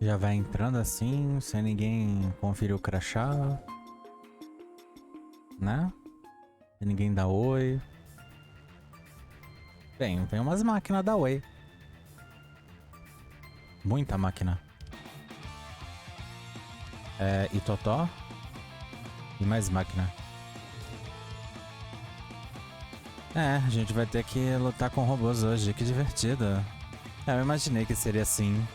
Já vai entrando assim, sem ninguém conferir o crachá. Né? Sem ninguém dá oi. Bem, vem umas máquinas da oi. Muita máquina. E totó. E mais máquina. A gente vai ter que lutar com robôs hoje. Que divertido. Eu imaginei que seria assim.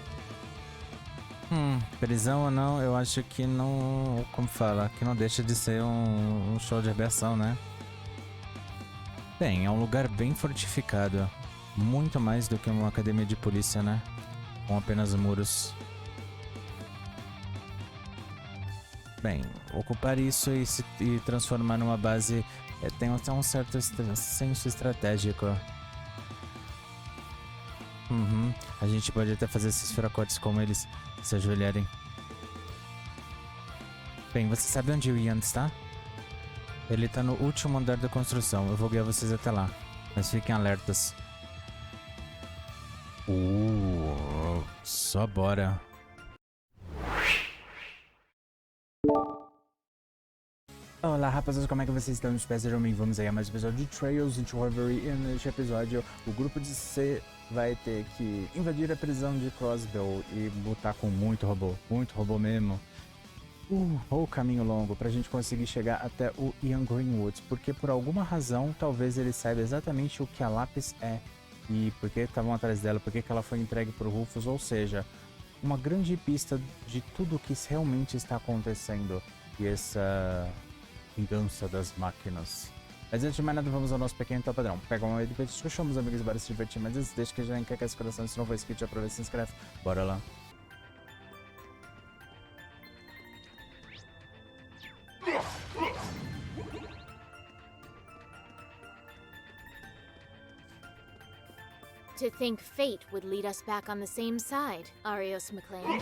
Prisão ou não, eu acho que não... Como fala? Que não deixa de ser um show de aberração, né? Bem, é um lugar bem fortificado. Muito mais do que uma academia de polícia, né? Com apenas muros. Bem, ocupar isso e transformar numa base tem até um certo senso estratégico. A gente pode até fazer esses fracotes como eles se ajoelharem. Bem, você sabe onde o Ian está? Ele tá no último andar da construção. Eu vou guiar vocês até lá. Mas fiquem alertas. Só bora. Olá rapaziada, como é que vocês estão? Sejam bem-vindos aí a mais um episódio de Trails into Reverie. E neste episódio, o grupo de C vai ter que invadir a prisão de Crossbow e lutar com muito robô mesmo. O caminho longo pra gente conseguir chegar até o Ian Greenwood, porque por alguma razão, talvez ele saiba exatamente o que a Lapis é e por que estavam atrás dela, por que ela foi entregue pro Rufus, ou seja, uma grande pista de tudo o que realmente está acontecendo e essa vingança das máquinas. Mas antes de mais nada, vamos ao nosso pequeno top padrão. Pega uma e depois discutimos, amigos, bora se divertir, mas antes deixa que já encaca esse coração, se não for inscrito, já aproveita e se inscreve. Bora lá. To think fate would lead us back on the same side, Arios McLean.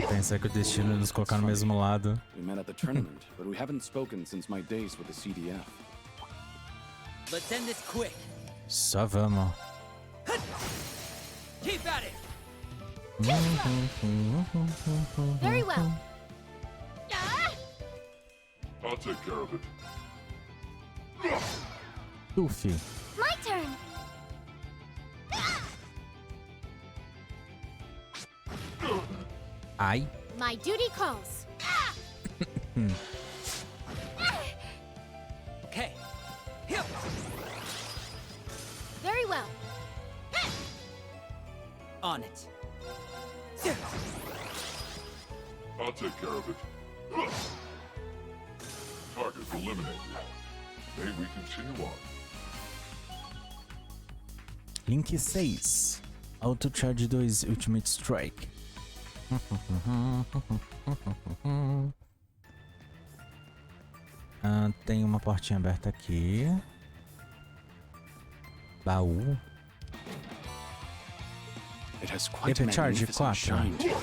Pensar que o destino ia nos colocar no mesmo lado. We met at the tournament, but we haven't spoken since my days with the CDF. Let's end this quick. Só vamos. Keep at it. Very well. I'll take care of it. Tufi. My turn. Ai. My duty calls. Okay. Here. Very well. On it. I'll take care of it. Target eliminated. May we continue on? Link 6. Auto Charge 2 Ultimate Strike. Tem uma portinha aberta aqui. Baú. It has quite a Charge magnificent 4. shine to it.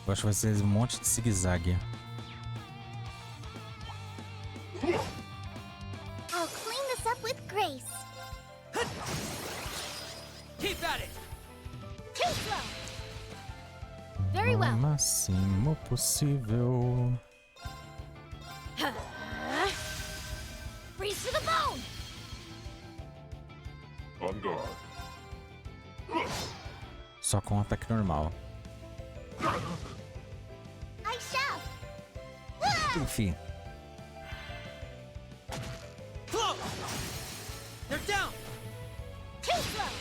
Eu acho que vai ser um monte de zigue-zague. I'll clean this up with grace. Keep at it. Too slow. Very O well. máximo possível. Freeze to the bone. On guard. Só com ataque normal. I shall. Enfim. Float. They're down. Too slow.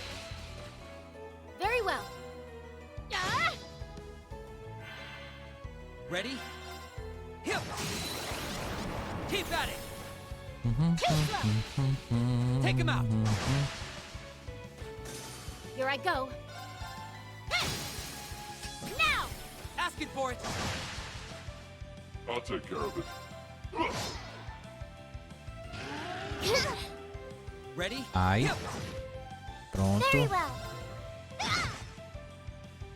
Very well. Ready? Here. Keep at it. Too slow. Take him out. Here I go. Now. Asking for it. I'll take care of it. Ready? Ai. Here. Pronto. Very well.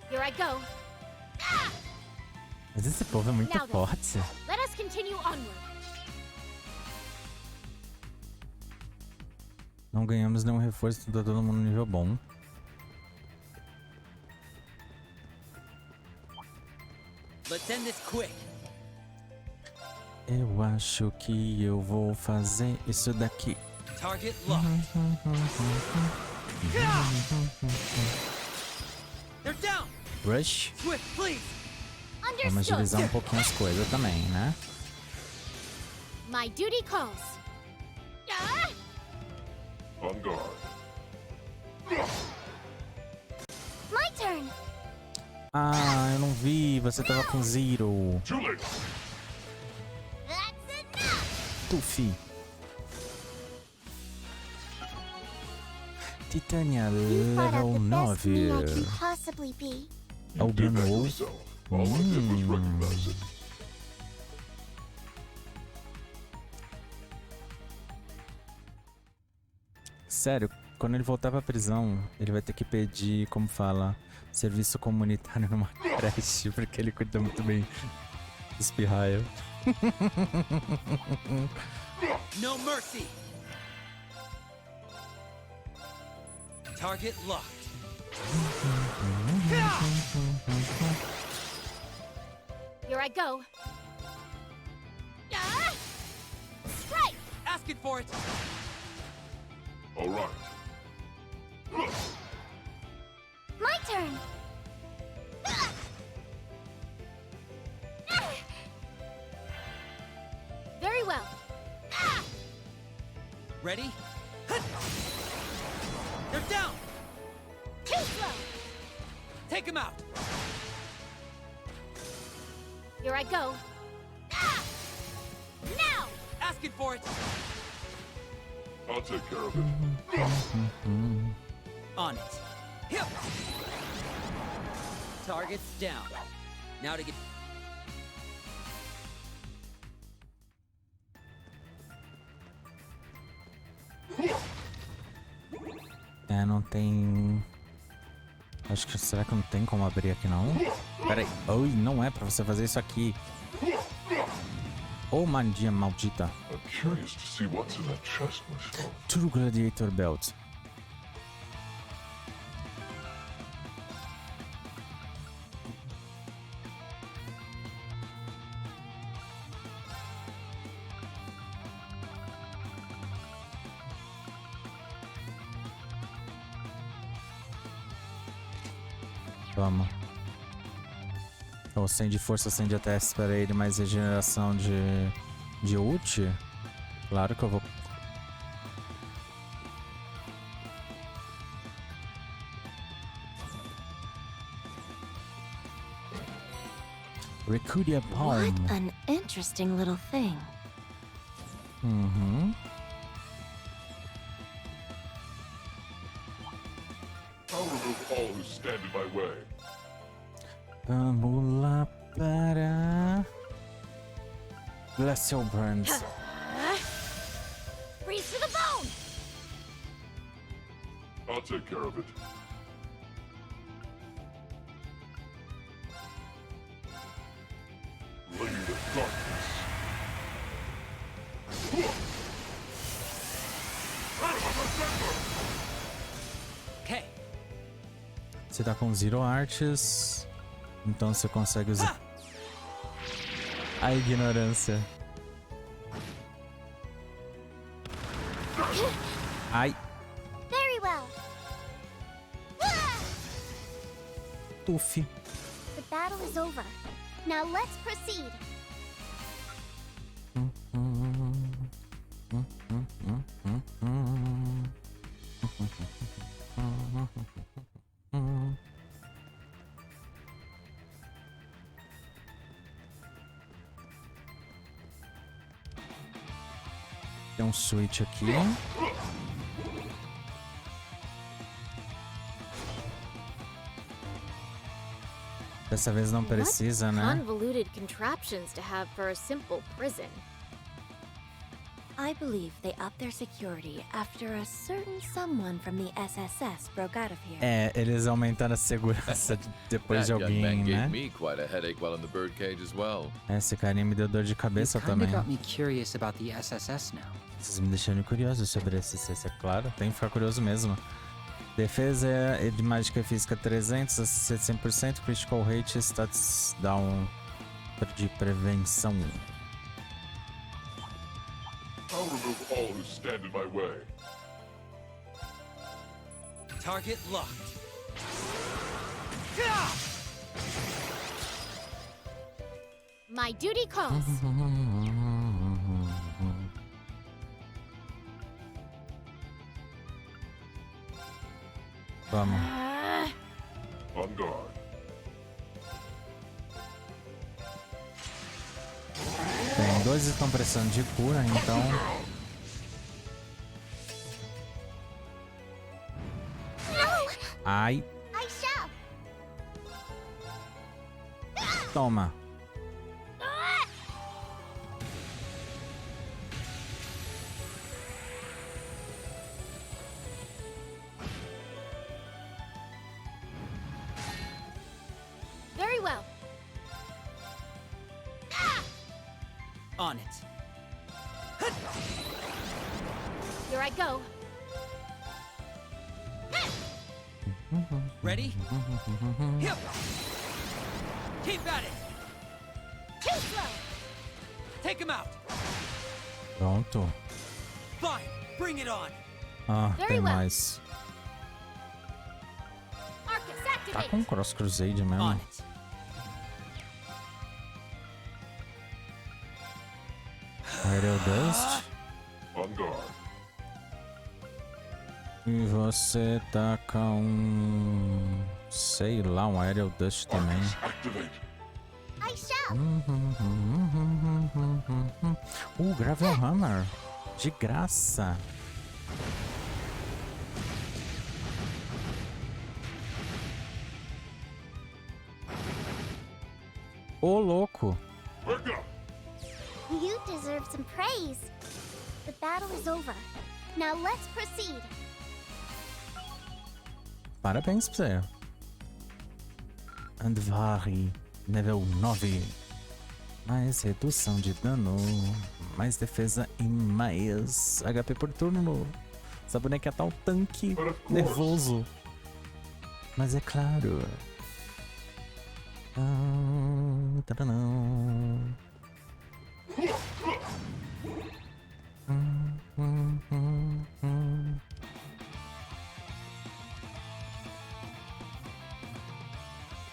Here I go. Mas esse povo é muito Now then. forte. Let us continue onward. Não ganhamos nenhum reforço, tá todo mundo no nível bom. Let's end this quick. Eu acho que eu vou fazer isso daqui. Target locked. They're down. Rush. Swift, please. Vamos Understood. agilizar um pouquinho as coisas também, né? My duty calls. Ah! On guard. My turn. Ah, eu não vi. Você tava com zero. Too late. That's enough. Tufi. Titânia, You thought level of the best me I 9. can possibly be. Did that Albinou. yourself. All I did was recognize it. Sério, quando ele voltar pra prisão, ele vai ter que pedir, como fala, serviço comunitário numa creche, porque ele cuida muito bem dos pirraia. No mercy. Target locked. Here I go. Ah! Strike. Asking for it. All right. My turn. Ah! Ah! Very well. Ah! Ready? They're down. Too slow. Take him out. Here I go. Ah! Now. Asking for it. I'll take care of it. On it. Hip. Target's down. Now to get. É, não tem... Acho que... Será que não tem como abrir aqui, não? Pera aí. Oi, não é pra você fazer isso aqui. Ô, magia maldita. I'm curious to see what's in that chest myself. True Gladiator Belt. Vamos. Ou acende força, acende até para ele, mais regeneração de ult. Claro que eu vou. Recudia Palm. What an interesting little thing. Uhum. I'll remove all who stand in my way. Vamos lá para... Glacial Burns. Freeze to the bone. I'll take care of it. Blade of darkness. Okay. Você tá com Zero Arts, então você consegue usar a ignorância. Ai, Very well. Ah! Tufi. The battle is over. Now let's proceed. Tem um switch aqui. Dessa vez não precisa, né? Convoluted contraptions to have for a simple prison. I believe they upped their security after a certain someone from the SSS broke out of here. É, eles aumentaram a segurança depois de That young alguém, man né? gave me quite a headache while in the birdcage as well. Esse carinha me deu dor de cabeça You kinda também. got me curious about the SSS now. Vocês me deixando curioso sobre esse CC, é claro. Tem que ficar curioso mesmo. Defesa de mágica e física 300, assistência 100%, critical rate, stats down de prevenção. I'll remove all who stand in my way. Target locked. My duty calls. Vamos. On guard. Tem dois que estão precisando de cura, então. Ai, I shall. toma. Very well. On it. Here I go. Ready? Hip. Keep at it. Too slow. Take him out. Pronto. Fine. Bring it on. Ah, Very tem well. mais. Arcus, Tá activate. com Cross Crusade mesmo. On it. Aerial Dust. On guard. E você taca um... sei lá, um Aerial Dust também. Activate. I shall. Gravel Hammer. De graça. Ô, louco. Wake up. You deserve some praise. The battle is over. Now let's proceed. Parabéns pra você. Invade, nível 9. Mais redução de dano, mais defesa e mais HP por turno. Essa boneca tá um tanque nervoso. Mas é claro. Taranã.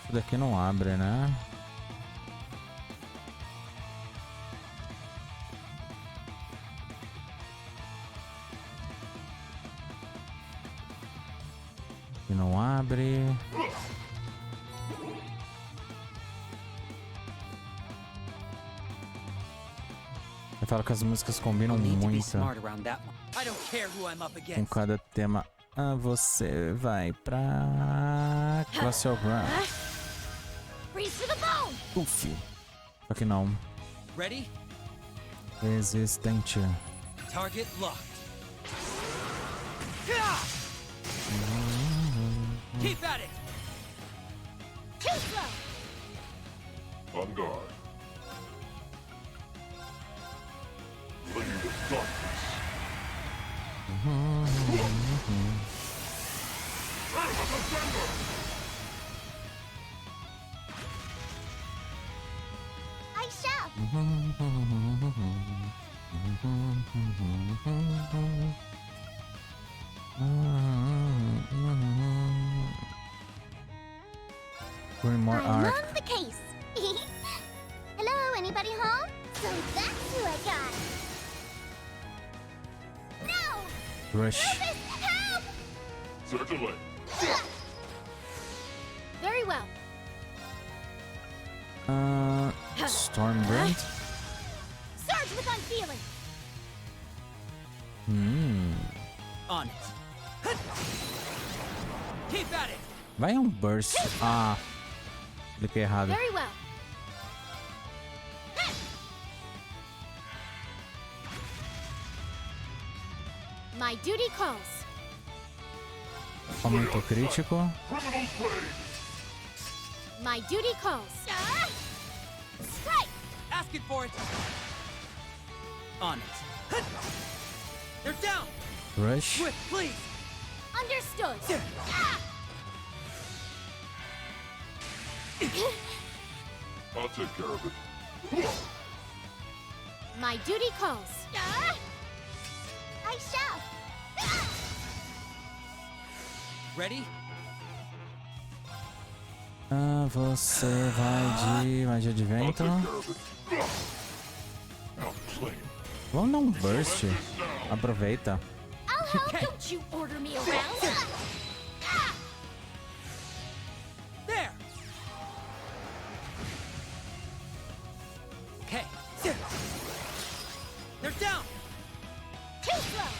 Isso daqui não abre, né? E não abre. Eu falo que as músicas combinam I'll need to be muito smart around that one. I don't care who I'm up com against. cada tema. Ah, você vai pra classe Ground. Freeze to the bone. Uf. Só que não. Ready? Resistente. Target locked. Keep at it. Too slow. On guard. Blade of darkness. I shall. Grimoire I Arc. love the case. Hello, anybody home? So that's who I got. No! Rush. Lapis, help! Certainly. Very well. Stormbrand. Surge with unfeeling. On it. Keep at it. Vai um burst. Ah. Cliquei errado. Very well. My duty calls. Aumento crítico. Criminal blade! My duty calls. Strike! Asking for it. On it. They're down. Rush. Quick, please. Understood. I'll take care of it. My duty calls. I shall. Ready? Você vai de magia de I'll vento. take care of it. Outplayed. Vamos dar um burst. Aproveita. I'll help. Don't you order me around. There. Okay. They're down. Too slow.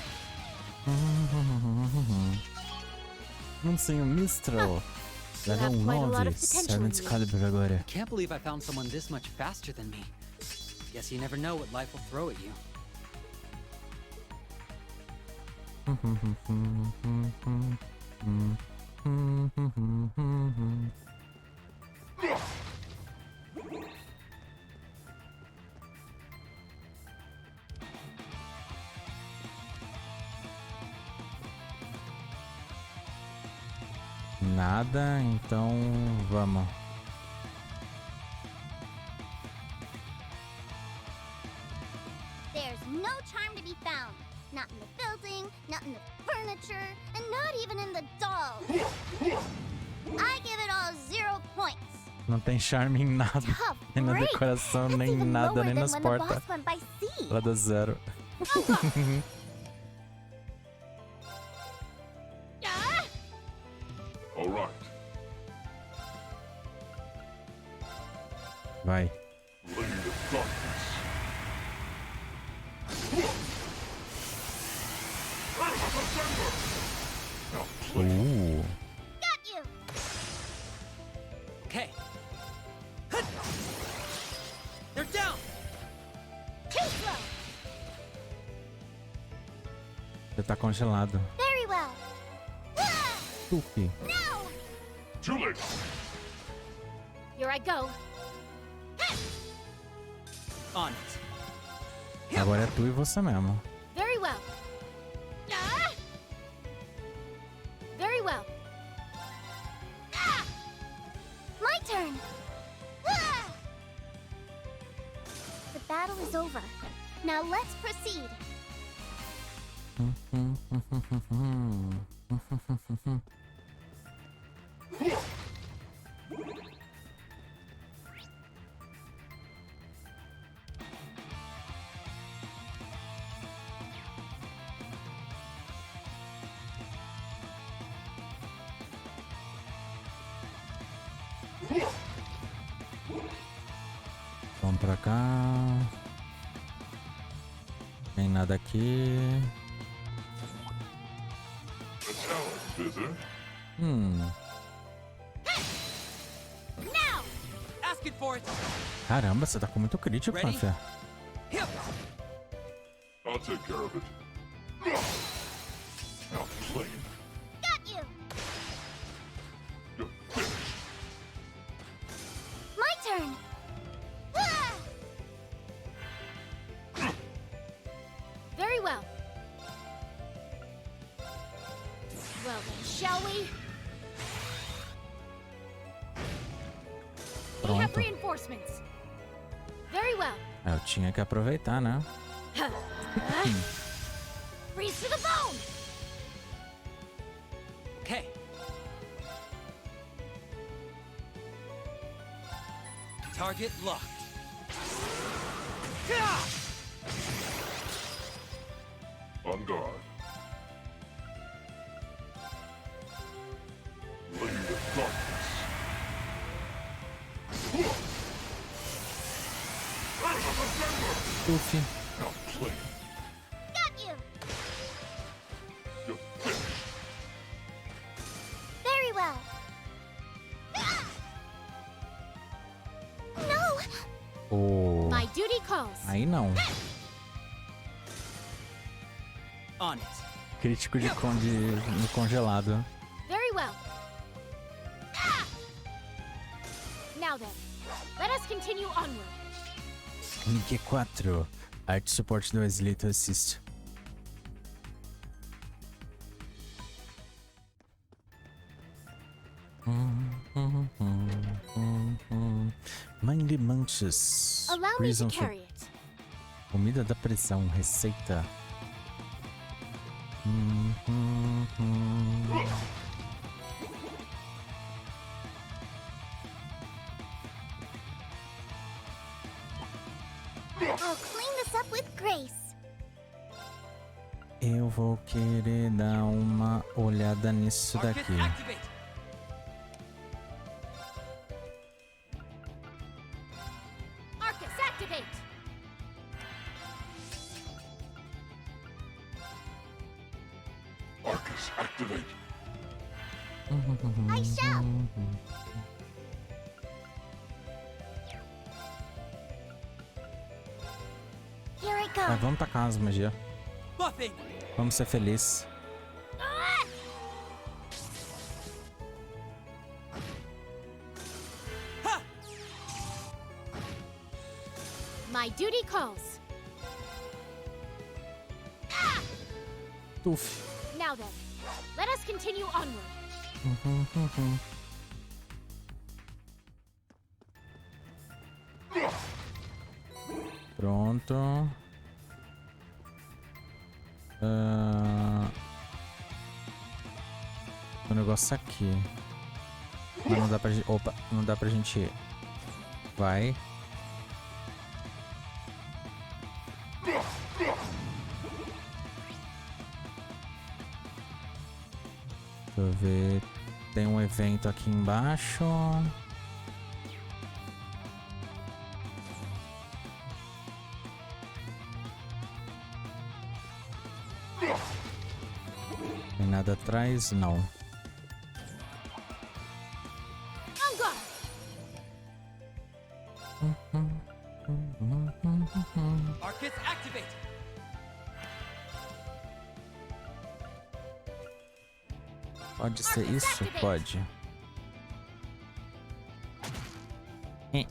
Não sei, o Mistral. Level have quite a lot 9. of potential Servant in you. Excalibur agora. Can't believe I found someone this much faster than me. Guess you never know what life will throw at you. Nada, então vamos. There's no charm to be found. Not in the building, not in the furniture, and not even in the dolls. I give it all 0 points. Não tem charme em nada. Tough Nem na break. decoração, That's nem even nada, lower nem than nas when the portas. boss went by sea. Ela dá 0. All right. Vai. Blade of darkness. Outplayed. Got you. Okay. They're down. Too slow. Você tá congelado. Very well. Tupi. No. Too late. Here I go. On it. Agora é tu e você mesmo. Very well. Very well. My turn. The battle is over. Now let's proceed. Vamos pra cá. Tem nada aqui. A talent, visitor. Now. Asking for it. Caramba, você tá com muito crítico, Ready? Mafia. Hip. I'll take care of it. Outplayed. Got you. You're finished. My turn. Very well. Well then, shall we? We have Pronto. reinforcements. Very well. Eu tinha que aproveitar, né? Freeze to the bone. Okay. Target locked. On guard. Blade of darkness. Tufi. Outplayed. Got you. You're finished. Very well. No. Oh. My duty calls. Aí não. On it. crítico no congelado. Very well. Now then, let us continue onward. Link 4. Arte suporte do Wesley to assist. Mind Munches. Allow me to Prison carry it. Comida da prisão, receita. I'll clean this up with grace. Eu vou querer dar uma olhada nisso Arcus, daqui. activate. Arcus, activate. Arcus, activate. I shall. Here I Mas go. vamos tacar as magias. Buffing. Vamos ser felizes. Ha! My duty calls. Tuf. Now then, let us continue onward. Pronto. O negócio aqui. Mas não dá pra gente. Opa, não dá pra gente ir. Vai. Deixa eu ver. Tem um evento aqui embaixo. Tem nada atrás? Não. On guard. Arcus, activate. Pode ser isso? Pode. All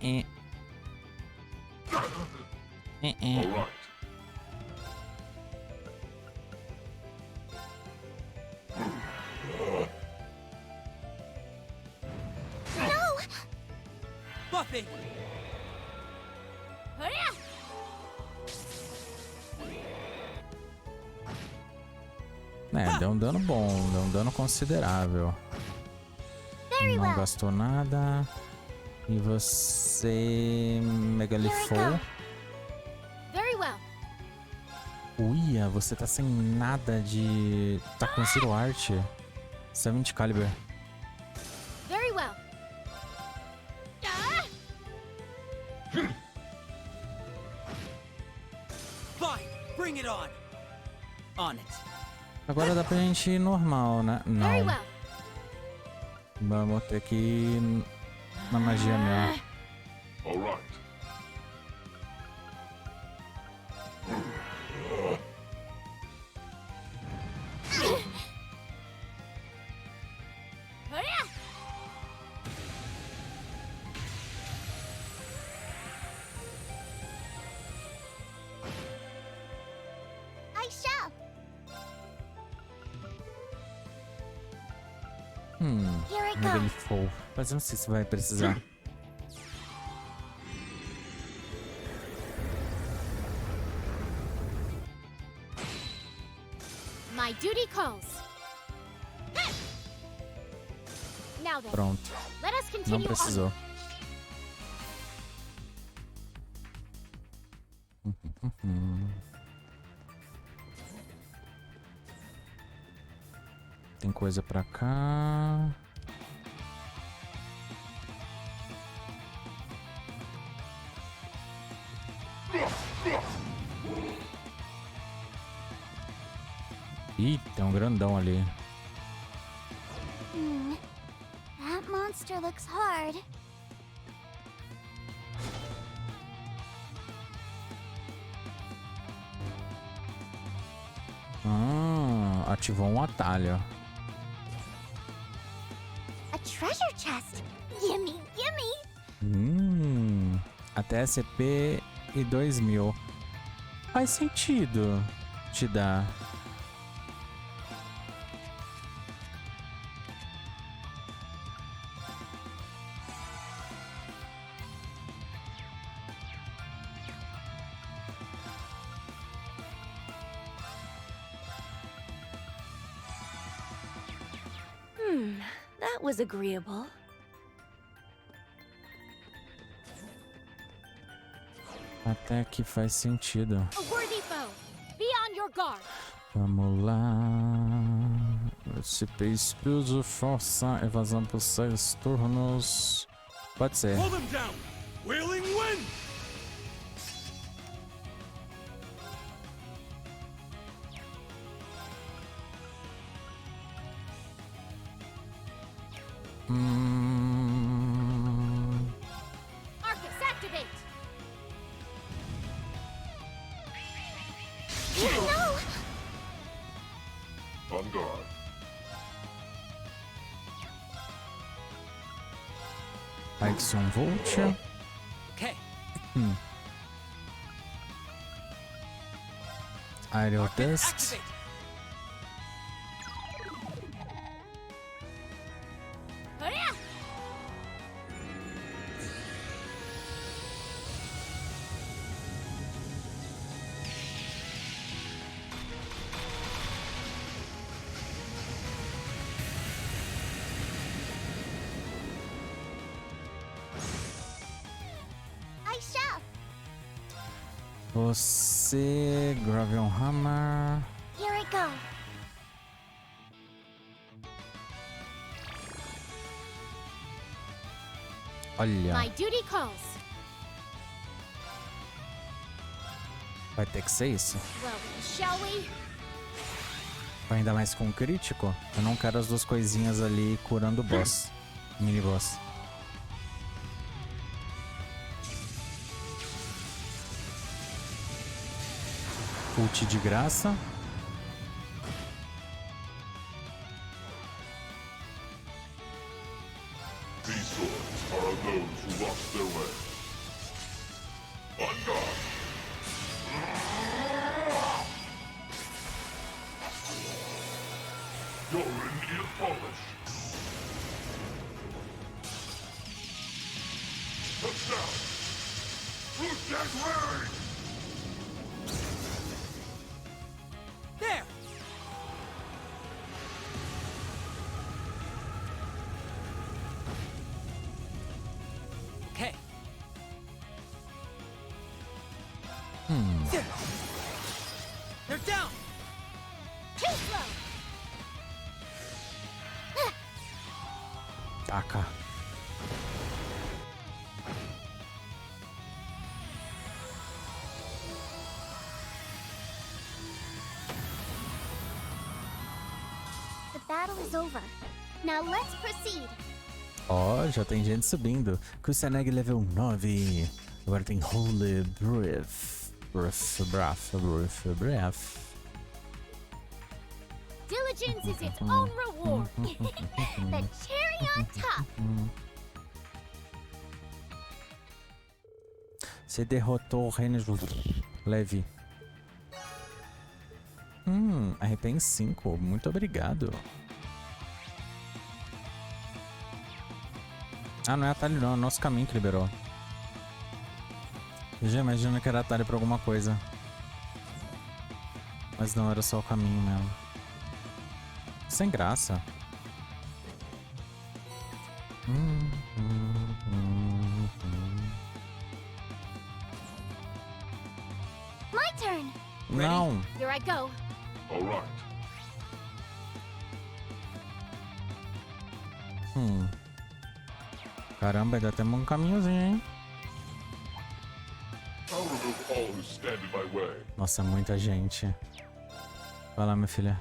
right. Buffing. Hurry! É, deu um dano bom, deu um dano considerável. Very Não well. gastou nada. E você, Megalifou. Very well. Uia, você tá sem nada de. Tá com Zero Art. 70 Caliber. Very well. Fine. Bring it on. On it. Agora dá pra gente ir normal, né? Very Não. well. Vamos ter que ir na magia mesmo. All right. Hurry! I shall. Here I go. Megalifou. Mas eu não sei se vai precisar. My duty calls. Now then, Pronto. let us Não continue precisou. Tem coisa pra cá. Ih, tem um grandão ali. That monster looks hard. ativou um atalho. A treasure chest. Gimme, gimme. Até SCP e 2000. Faz sentido te dar. That was agreeable. Até que faz sentido. A worthy foe. Be on your guard. Vamos lá. SCP Expulso, força, evasão por 6 turnos. Pode ser. Pull them down! Wailing wind! Arcus, activate. No. On guard. Action Volt. Okay. Aerial Arcus, Test. activate. Hurry up. I shall. Você, Gravel Hammer. Here I go. Olha, My duty calls. vai ter que ser isso. Well, shall we? Ainda mais com crítico. Eu não quero as duas coisinhas ali curando o boss. Mini boss. Ult de graça. These swords are of those who lost their way. On guard. You're in need of polish. Touchdown. Who's that wearing? There! Okay. They're down! Too slow. Taca. The battle is over. Now let's proceed. Ó, já tem gente subindo. Kusanagi level 9. Agora tem Holy Breath. Breath. Diligence is its own reward. The cherry on top. Você derrotou o Reino Leve. RP em 5. Muito obrigado. Ah, não é atalho não. É o nosso caminho que liberou. Eu já imagino que era atalho pra alguma coisa. Mas não, era só o caminho mesmo. Sem graça. My turn. Não. Here I go. All right. Caramba, ainda temos um caminhozinho, hein? I'll remove all who stand in my way. Nossa, muita gente. Vai lá, minha filha.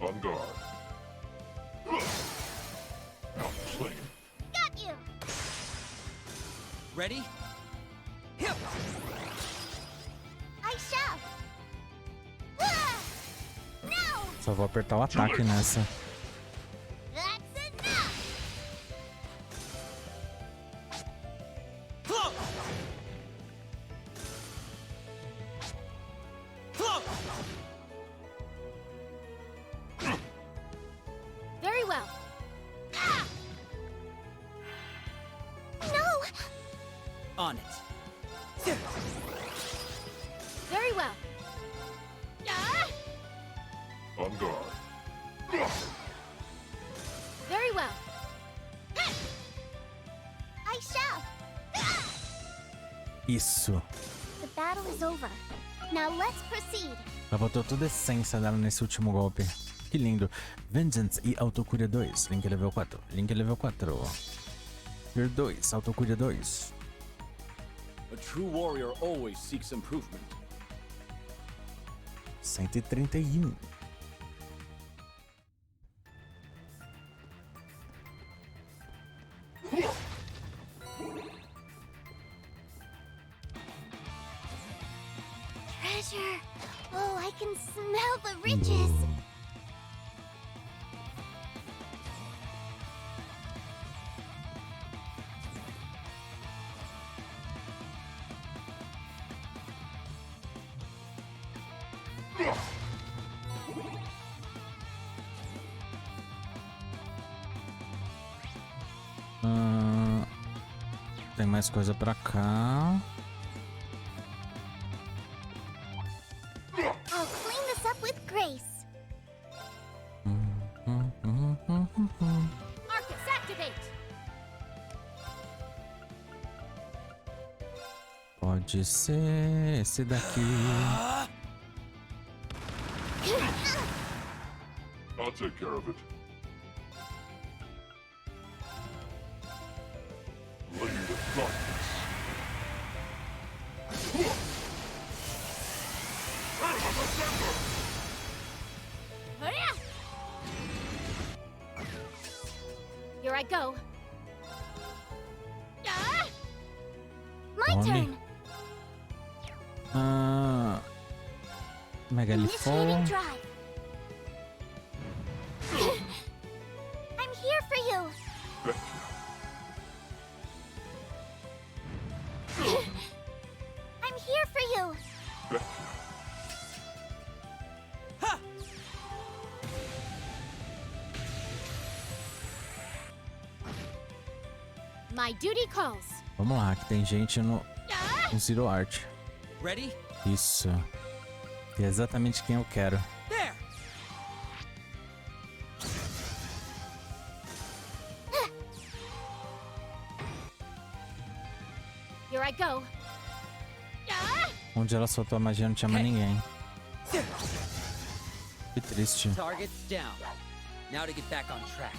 On guard. Outplayed. Got you. Ready? Hip! I shall. Ah! Só vou apertar o ataque nessa. That's enough! Float! Float! Very well. No! On it. Very well. On guard. Very well. I shall! Isso. The battle is over. Now let's proceed. Ela botou toda a essência dela nesse último golpe. Que lindo. Vengeance e autocura 2. Link level 4. Link level 4. Fear 2. Autocura 2. A true warrior always seeks improvement. 131. Treasure! Oh, I can smell the riches! Tem mais coisa pra cá. I'll clean this up with grace. Arcus, activate. Pode ser esse daqui. I'll take care of it. Blade of darkness. Hurrah! Here I go. My Mommy. turn. Megalifol. Initiating drive. I'm here for you. I'm here for you. Ha! My duty calls. Vamos lá, que tem gente no Zero Art. Ready? Isso. Que é exatamente quem eu quero. There! Here I go. Onde ela soltou a magia não tinha mais ninguém. Que triste. Targets down. Now to get back on track.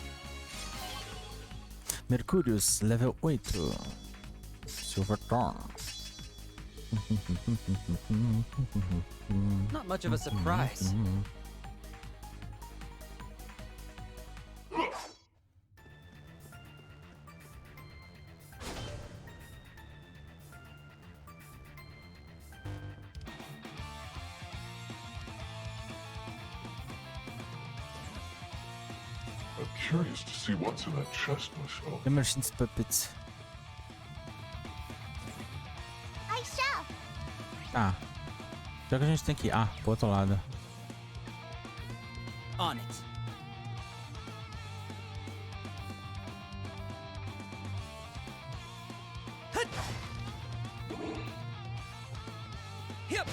Mercúrios, level 8. Silverthorn. Not much of a surprise. I'm curious to see what's in that chest myself. Emergence Puppets. I shall. Tá. Já que a gente tem que ir. Ah, pro outro lado. On it. Hut! Yep.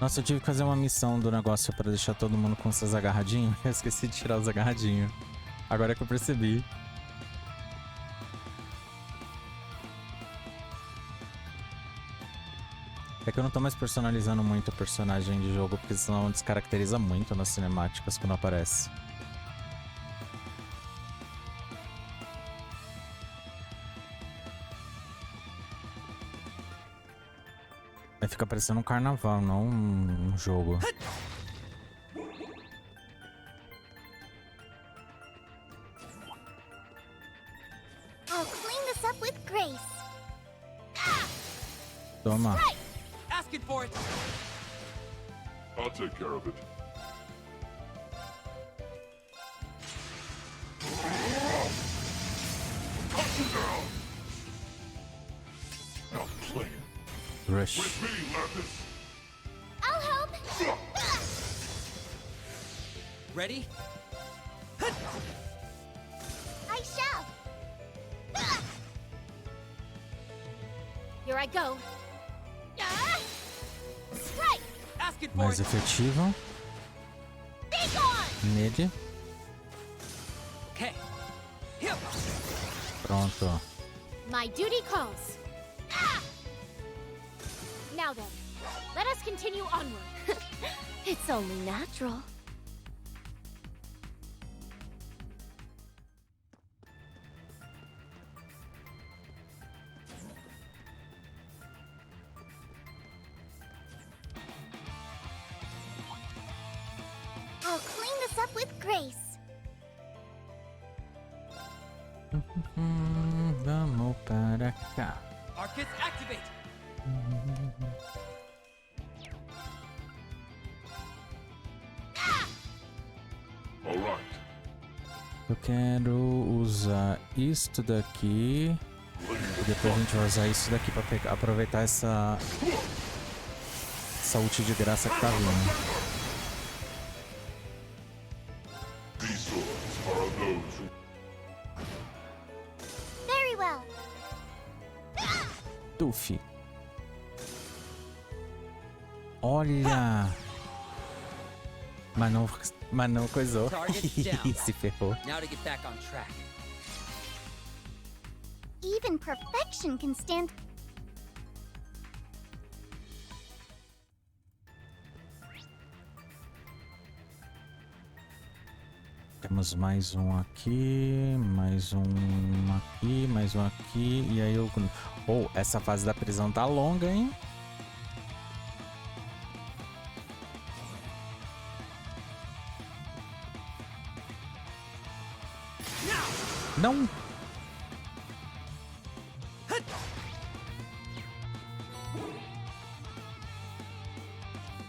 Nossa, eu tive que fazer uma missão do negócio pra deixar todo mundo com seus agarradinhos. Eu esqueci de tirar os agarradinhos. Agora é que eu percebi. É que eu não tô mais personalizando muito o personagem de jogo, porque senão descaracteriza muito nas cinemáticas quando aparece. Aí fica parecendo um carnaval, não um jogo. I'll clean this up with grace. Toma. Asking for it. I'll take care of it. Cut you down. Not playing. Rush. With me, Lapis. I'll help. Ready? I shall. Here I go. Strike. Asking for Mais it. efetivo Be gone. nele. Okay. Here. Pronto. My duty calls. Now then, let us continue onward. It's only natural. I'll clean this up with grace. Vamos para cá. Arcus, activate. All right. Eu quero usar isto daqui. E depois a gente vai usar isso daqui pra pegar, aproveitar essa ult de graça que tá vindo. These swords are of those who Very well. Tufi. Olha! Mas não coisou. Target down. Se ferrou. Now to get back on track. Even perfection can stand. Temos mais um aqui, mais um aqui, mais um aqui. E aí eu... Oh, essa fase da prisão tá longa, hein? Não!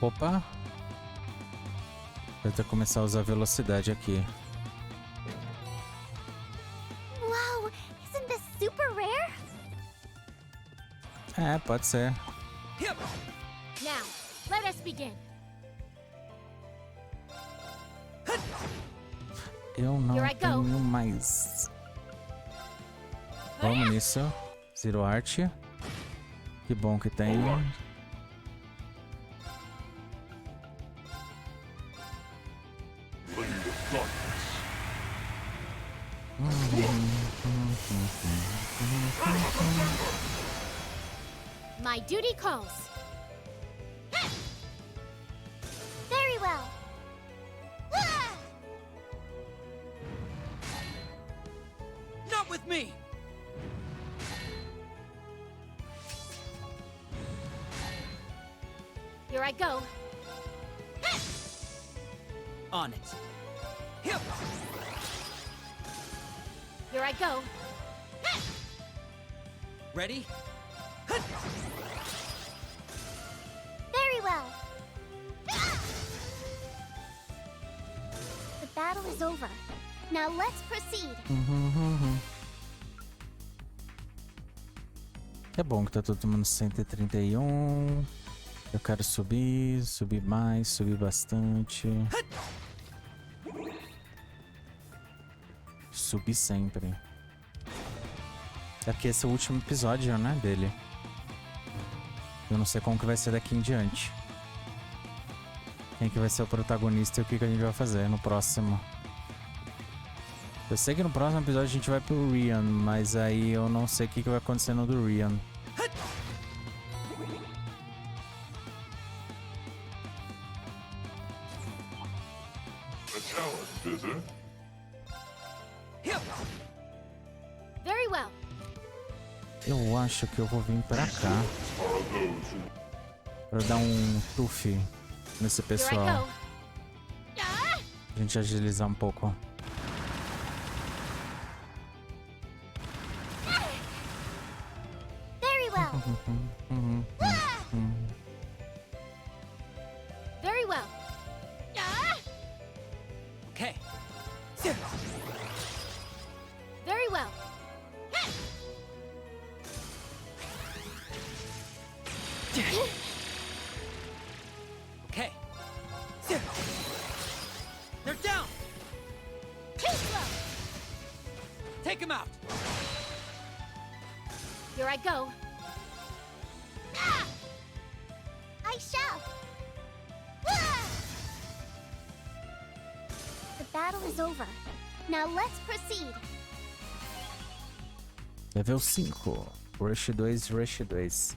Opa! Vou até começar a usar velocidade aqui. Wow, isn't this super rare? É, pode ser. Here. Now, let us begin. Eu não Here I go. tenho mais. Vamos nisso. Zero Art. Que bom que tem. play with darkness. My duty calls. Very well. Not with me. Here I go. On it. Here. Here I go. Ready? Very well. The battle is over. Now let's proceed. É bom que tá todo mundo 131. Eu quero subir, subir mais, subir bastante. Subir sempre. Aqui esse é o último episódio, né, dele. Eu não sei como que vai ser daqui em diante. Quem que vai ser o protagonista e o que que a gente vai fazer no próximo. Eu sei que no próximo episódio a gente vai pro Rian, mas aí eu não sei o que que vai acontecer no do Rian. A challenge, is it? Here. Very well. Eu acho que eu vou vir pra cá Are of those who pra dar um tuff nesse Here I pessoal. go. Pra gente agilizar um pouco. Very well. Very well. Okay. Okay. They're down! Too slow! Take him out! Here I go. Ah! I shall. Ah! The battle is over. Now let's proceed. Level 5. Rush 2, Rush 2.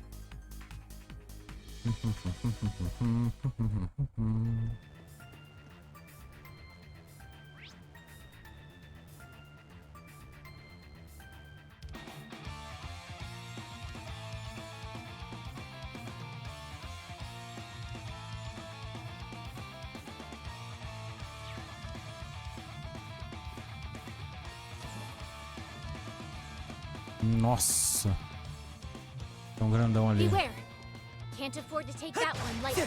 Nossa. Tem um grandão ali. Beware! Can't afford to take that one lightly.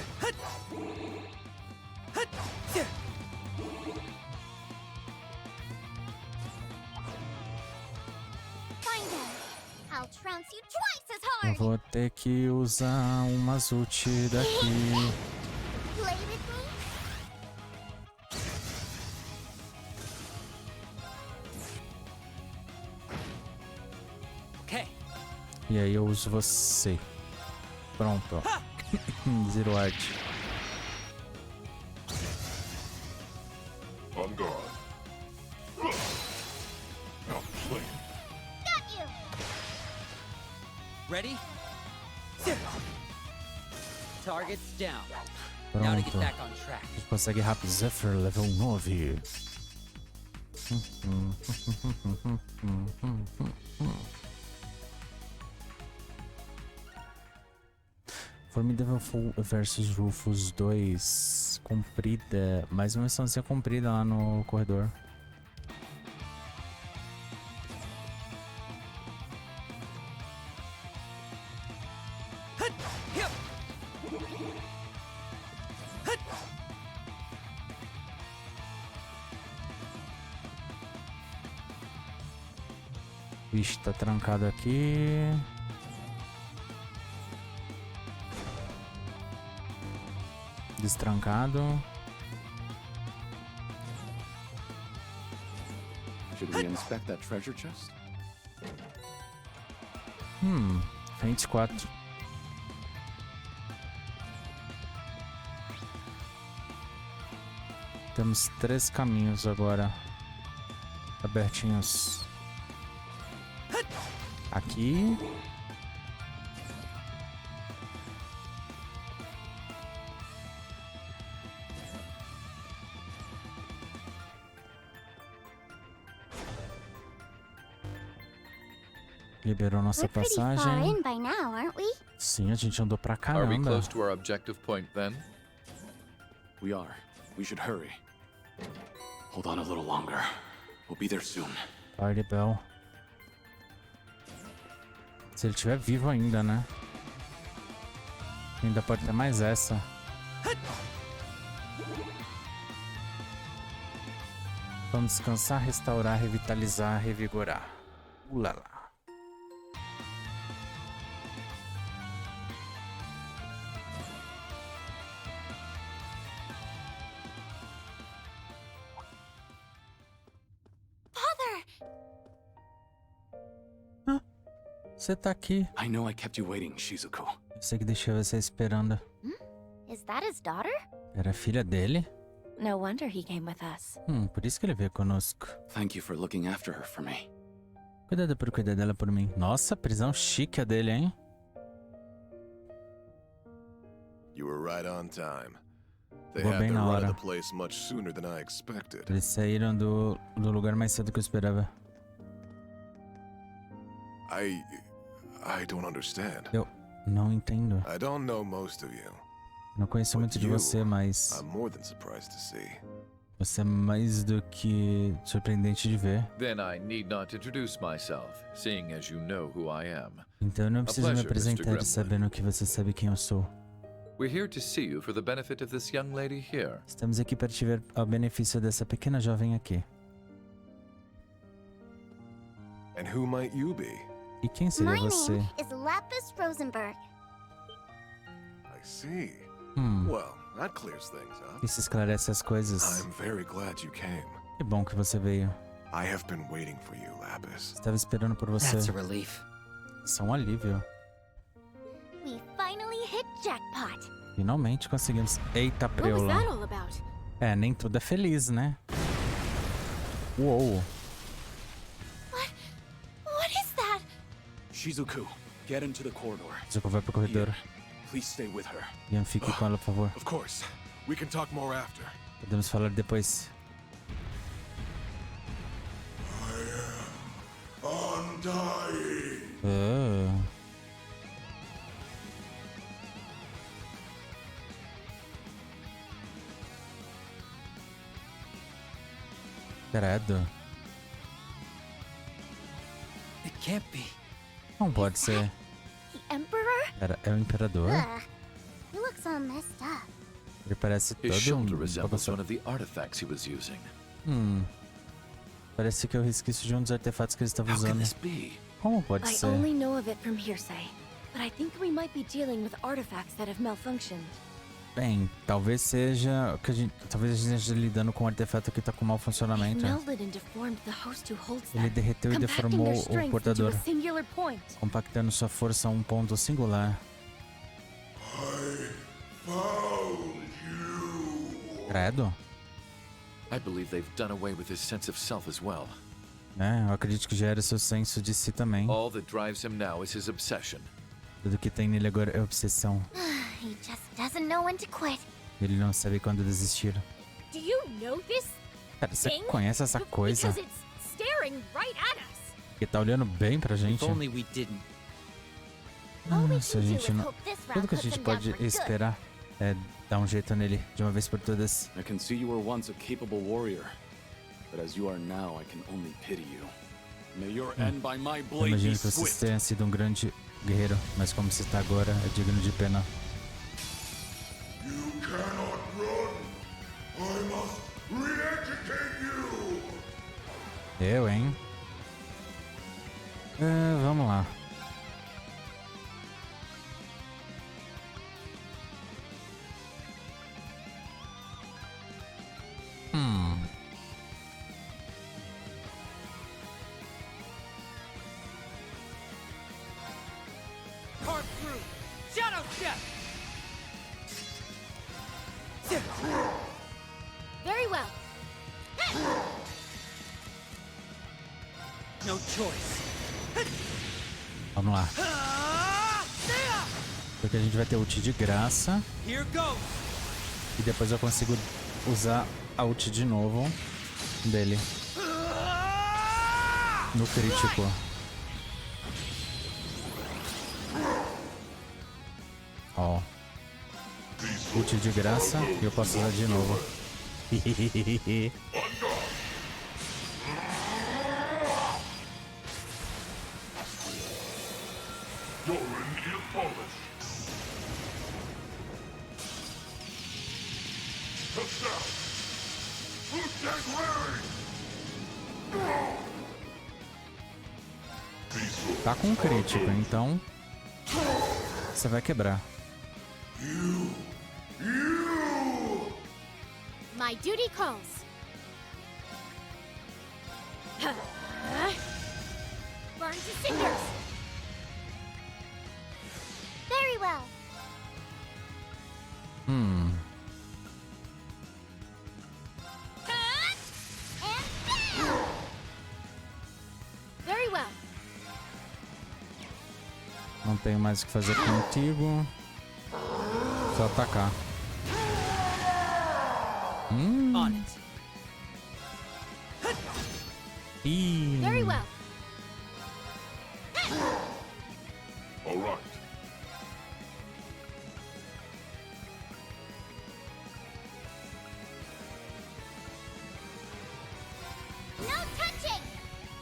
Find him. I'll trounce you twice as Eu hard. vou ter que usar umas ult daqui. Play with me. Okay. E aí eu uso você. Pronto, ó. Zero art. On guard. Outplayed. Got you. Ready? Target's down. Now to get Pronto. back on track. Consegue rápido. Zephyr, level 9. Formidable Foe versus Rufus 2. Comprida. Mais uma missãozinha comprida lá no corredor. O bicho tá trancado aqui. Destrancado. Should we inspect that treasure chest? 24. Temos 3 caminhos agora abertinhos. Aqui. Liberou nossa We're pretty far passagem. in by now, aren't we? Sim, a gente andou pra Are we caramba. close to our objective point then? We are. We should hurry. Hold on a little longer. We'll be there soon. Party Bell. Se ele estiver vivo ainda, né? Ainda pode ter mais essa. Vamos descansar, restaurar, revitalizar, revigorar. Ulala. Você tá aqui. I know I kept you waiting, Shizuko. Eu sei que deixei você esperando. Is that his daughter? Era filha dele? No wonder he came with us. Por isso que ele veio conosco. Thank you for looking after her for me. Cuidado por cuidar dela por mim. Nossa, prisão chique a dele, hein? You were right on time. They Chegou had bem the na run hora. of the place much sooner than I expected. Eles saíram do lugar mais cedo que eu esperava. I don't understand. Eu não entendo. I don't know most of you. Não conheço muito de você, mas I'm more than surprised to see. você é mais do que surpreendente de ver. Then I need not introduce myself, seeing as you know who I am. Então eu não preciso me pleasure, Mr. apresentar Gremlin. sabendo que você sabe quem eu sou. We're here to see you for the benefit of this young lady here. Estamos aqui para te ver ao benefício dessa pequena jovem aqui. And who might you be? E quem seria My você? name is Lapis Rosenberg. see. Well, that clears things up. Isso esclarece as coisas. I'm very glad you came. Que bom que você veio. I have been waiting for you, Lapis. Estava esperando por você. That's a relief. Isso é um alívio. We finally hit jackpot. Finalmente conseguimos. Eita, What was preula. that all about? É, nem tudo é feliz, né? Uou. What is that? Shizuku, get into the corridor. Zuko vai pro corredor. Please stay with her. Ian, fique com ela, por favor. Of course. We can talk more after. Podemos falar depois. Undying. Ah. Credo. It can't be. Não pode ser. The Emperor? É o imperador? Ugh. He looks all messed up. Ele parece His todo shoulder um resembles one of the artifacts he was using. Parece que é o resquício de um dos artefatos que ele estava How can usando. this be? Como pode I ser? only know of it from hearsay, but I think we might be dealing with artifacts that have malfunctioned. Bem, talvez seja que talvez a gente esteja lidando com um artefato que está com mau They've funcionamento. melded and deformed the host who holds Ele them, derreteu e compacting deformou their o strength into portador, a singular point. compactando sua força a um ponto singular. I found you. Credo? I believe they've done away with his sense of self as well. É, eu acredito que já era seu senso de si também. All that drives him now is his obsession. Tudo que tem nele agora é obsessão. He just doesn't know when to quit. Ele não sabe quando desistir. Do you know this Cara, você thing? conhece essa coisa Because it's staring right at us. que tá olhando bem pra gente? If only we didn't. Nossa, a gente não... Hope this round Tudo que a puts gente him down pode for good. esperar é dar um jeito nele de uma vez por todas. I can see you were once a capable warrior, but as you are now, I can only pity you. May your end by my Eu blade be imagino que você swift. tenha sido um grande guerreiro, mas como você está agora é digno de pena. You cannot run. I must re-educate you. Eu, hein? Vamos lá. Carve through! Shadow step! Very well. No choice. Vamos lá. There! Porque a gente vai ter ult de graça. Here goes! E depois eu consigo usar a ult de novo dele. No crítico. Ó. Ult de graça e eu posso usar de novo. Doran is abolished. Touch down. Protect Larry. Tá com crítico, então você vai quebrar. My duty calls. Burn to cinders. Very well. Hum. And bam! Very well. Não tenho mais o que fazer contigo. Só atacar. On it. Ih. Very well. All right. No touching!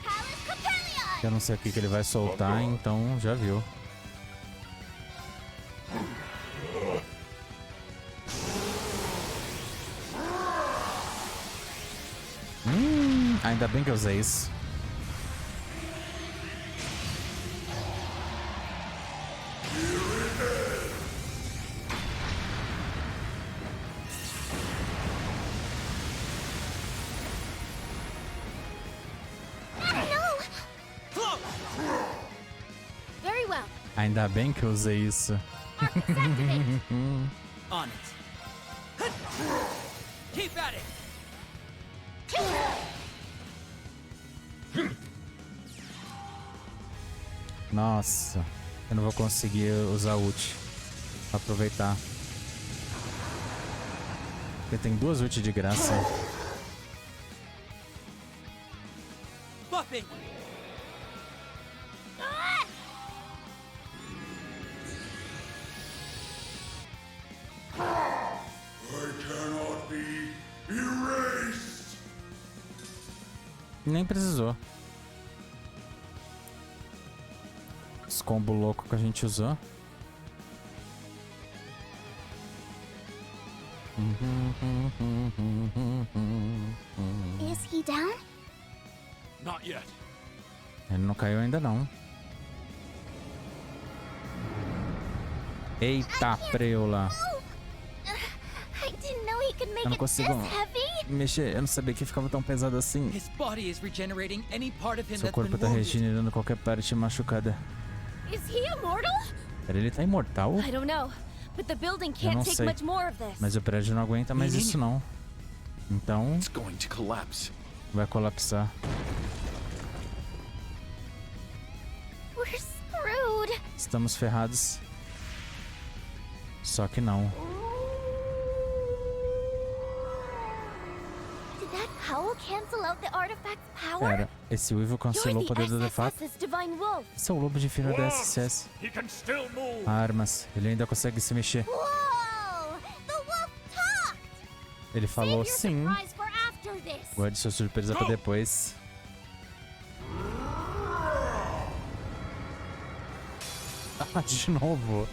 Palace Capellion! Eu não sei o que ele vai soltar, então já viu. Ainda bem que eu usei isso. Ainda bem que eu usei isso. On it. Keep at it. Nossa, eu não vou conseguir usar ult. Vou aproveitar. Porque tem 2 ult de graça. Buffing. Nem precisou. Os combo louco que a gente usou. Is he down? Not yet. Ele não caiu ainda não. Eita, preula. I didn't know he could make Eu não it this consigo heavy. mexer. Eu não sabia que ficava tão pesado assim. His body is regenerating any part of him Seu that's corpo been tá wounded. regenerando qualquer parte machucada. Is he immortal? Pera, ele tá imortal? I don't know, but the building Eu can't não take sei. much more of this. Mas o prédio não aguenta mais isso não. Então, It's going to collapse. vai colapsar. We're screwed. Estamos ferrados. Só que não. Did that howl cancel out the artifact's power? Pera, esse uivo cancelou o You're poder do the artefato. SSS's divine wolf. Esse é o lobo de filho da SSS. He can still move. Armas, ele ainda consegue se mexer. Whoa! The wolf talked! Ele falou sim. Surprise for after this. Guarde sua surpresa pra depois. Ah, de novo.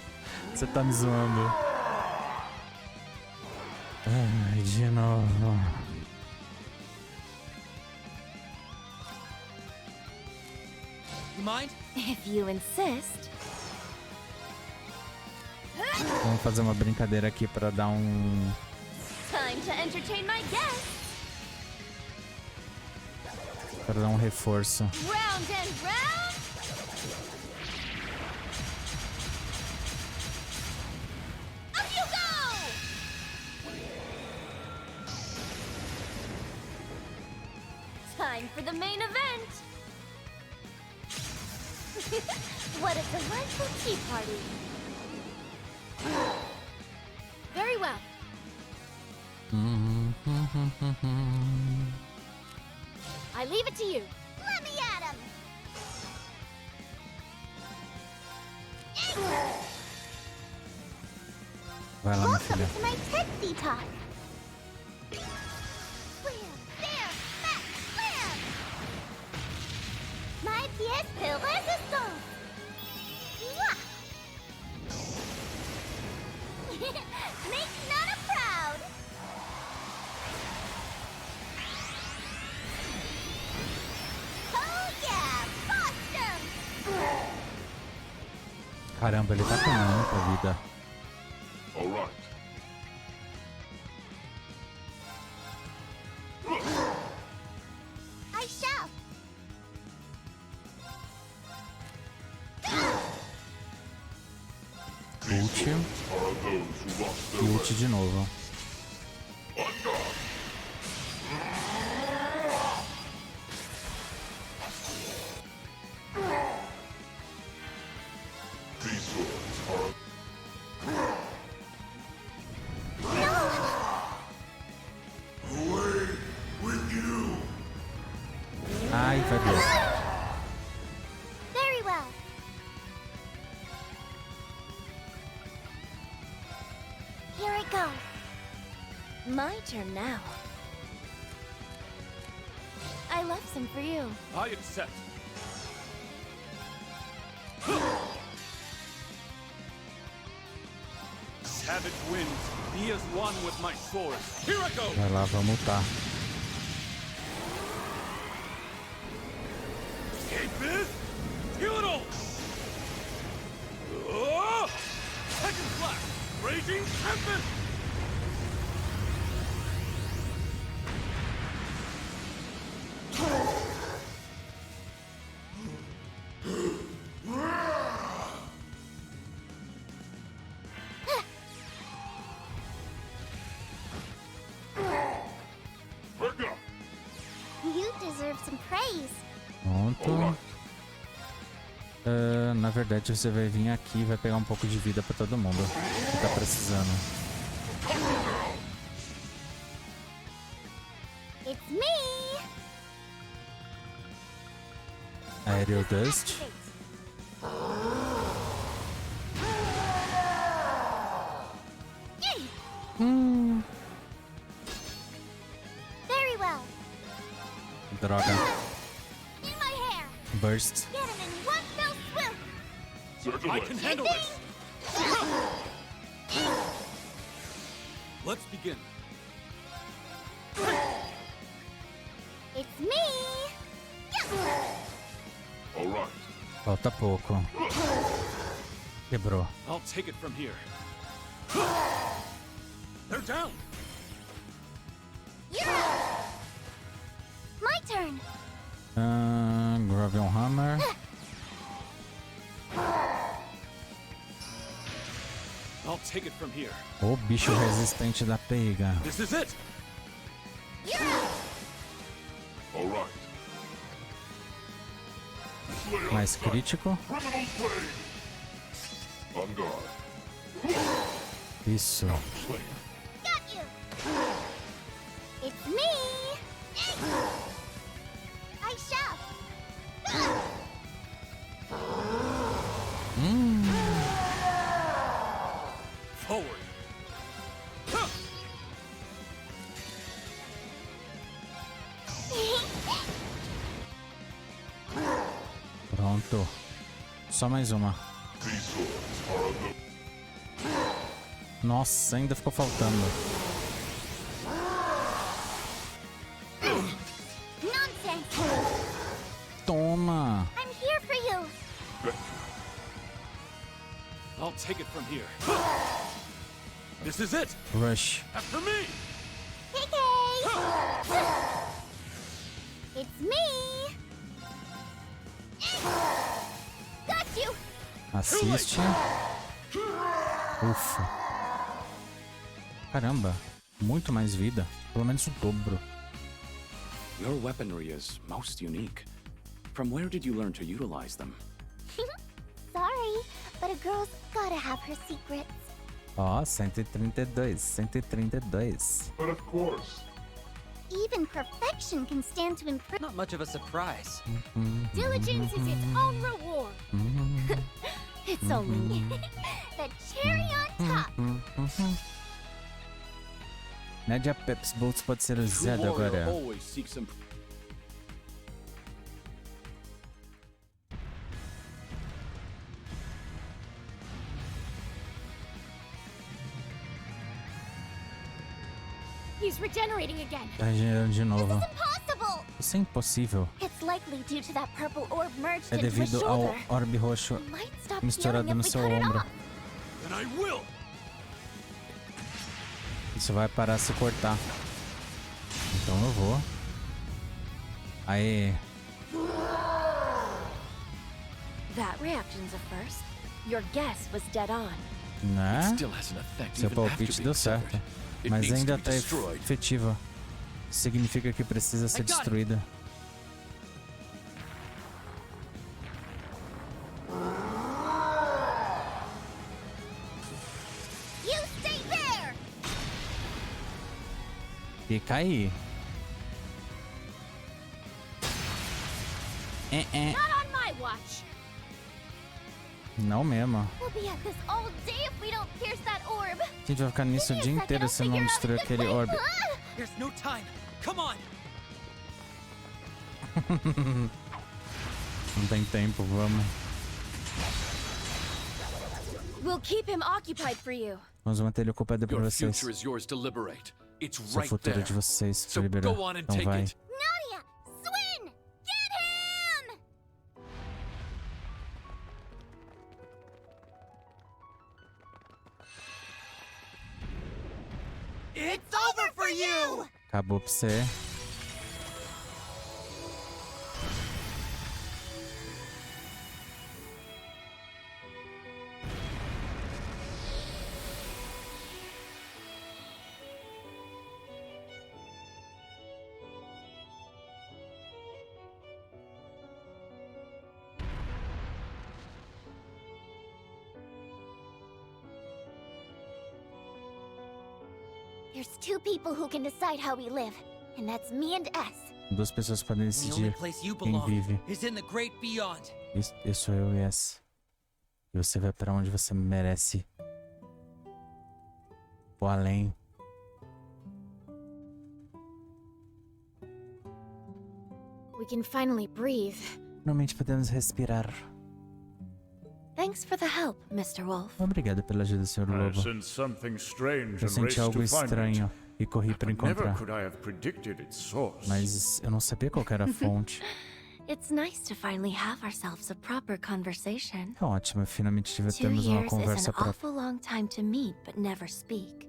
Você tá me zoando. Ai, de novo. You mind? If you insist. Vamos fazer uma brincadeira aqui pra dar um... Time to entertain my guests. Pra dar um reforço. Round and round. Up you go! Time for the main event. What a delightful tea party. Very well. I leave it to you. Let me at him. Vai lá, minha Welcome filha. to my tipsy talk. Slam, there, smack, slam. My pièce de résistance. Mwah. Make Nana proud. Oh yeah, Boston. Caramba, ele tá com muita vida. All right. I shall. Ult. Are those who lost E their ult de novo. These swords are away with you. Ai, vai doer. Very well. Here I go. My turn now. I left some for you. I accept. Savage winds, be as one with my sword. Here I go! Vai lá, vamos lutar. Keep it! Heal it all! Oh! Second flash! Raging Tempest! praise. Pronto. Na verdade, você vai vir aqui e vai pegar um pouco de vida pra todo mundo que tá precisando. It's me. Aerial Dust. Very well. Droga. In my hair. Burst. Get him in one fell swoop. Circle I it. can handle this. Let's begin. It's me. All right. Falta pouco. Quebrou. I'll take it from here. They're down. You're up. My turn. Gravel Hammer. I'll take it from here. O bicho resistente da pega. This is it. You're up. All right. Slay on Mais sight. crítico. Criminal flame. On guard. Isso. Flame. Got you. It's me. I shall. Forward. Pronto. Só mais uma. These swords are a no. Nossa, ainda ficou faltando. Nonsense. Toma. I'm here for you. I'll take it from here. This is it. Rush. After me. KK. It's me. Got you. Assiste. Ufa. Caramba. Muito mais vida. Pelo menos o dobro. Your weaponry is most unique. From where did you learn to utilize them? Sorry, but a girl's gotta have her secrets. Ó, 132. 132. But of course. Even perfection can stand to improve. Not much of a surprise. Diligence is its own reward. It's only the cherry on top. Nadia Peps Bolts pode ser usado True warrior agora. always seeks some. He's regenerating again. Tá regenerando de novo. Impossible. Isso é impossível. It's likely due to that purple orb merged É into his devido ao shoulder. orbe roxo Might stop misturado healing no if we seu cut it ombro. off. Then I will. Isso vai parar se cortar. Então eu vou. Aê. That reaction's a first. Your guess was dead on. Né? Still has an effect Seu even after palpite being deu severed. certo. It Mas needs ainda to be tá destroyed. efetiva. Significa que precisa ser I got it. destruída. You stay there. Fica aí. Not on my watch. Não mesmo. We'll be at this all day if we don't pierce that orb. A gente vai ficar nisso o dia inteiro se não destruir aquele orbe. There's no time. Come on. Não tem tempo, vamos. We'll keep him occupied for you. Vamos manter ele ocupado pra Your vocês. future is yours to liberate. It's O right futuro there. de vocês So pra liberar. go on and Então take vai. it. Nadia, Swin, get him! It's over for you. Acabou pra você. There's two people who can decide how we live, and that's me and S. Duas pessoas podem The only decidir place you quem belong vive. is in the great beyond. Eu sou eu e S. E você vai pra onde você merece. O além. We can finally breathe. Finalmente podemos respirar. Thanks for the help, Mr. Wolf. Obrigado pela ajuda, Sr. I Lobo. sensed something strange Eu and senti raced algo to find estranho it. e corri para Never encontrar. could I have predicted its source. Mas eu não sabia qual que era a fonte. It's nice to finally have ourselves a proper conversation. É ótimo, finalmente 2 temos uma years is conversa an própria. awful long time to meet but never speak.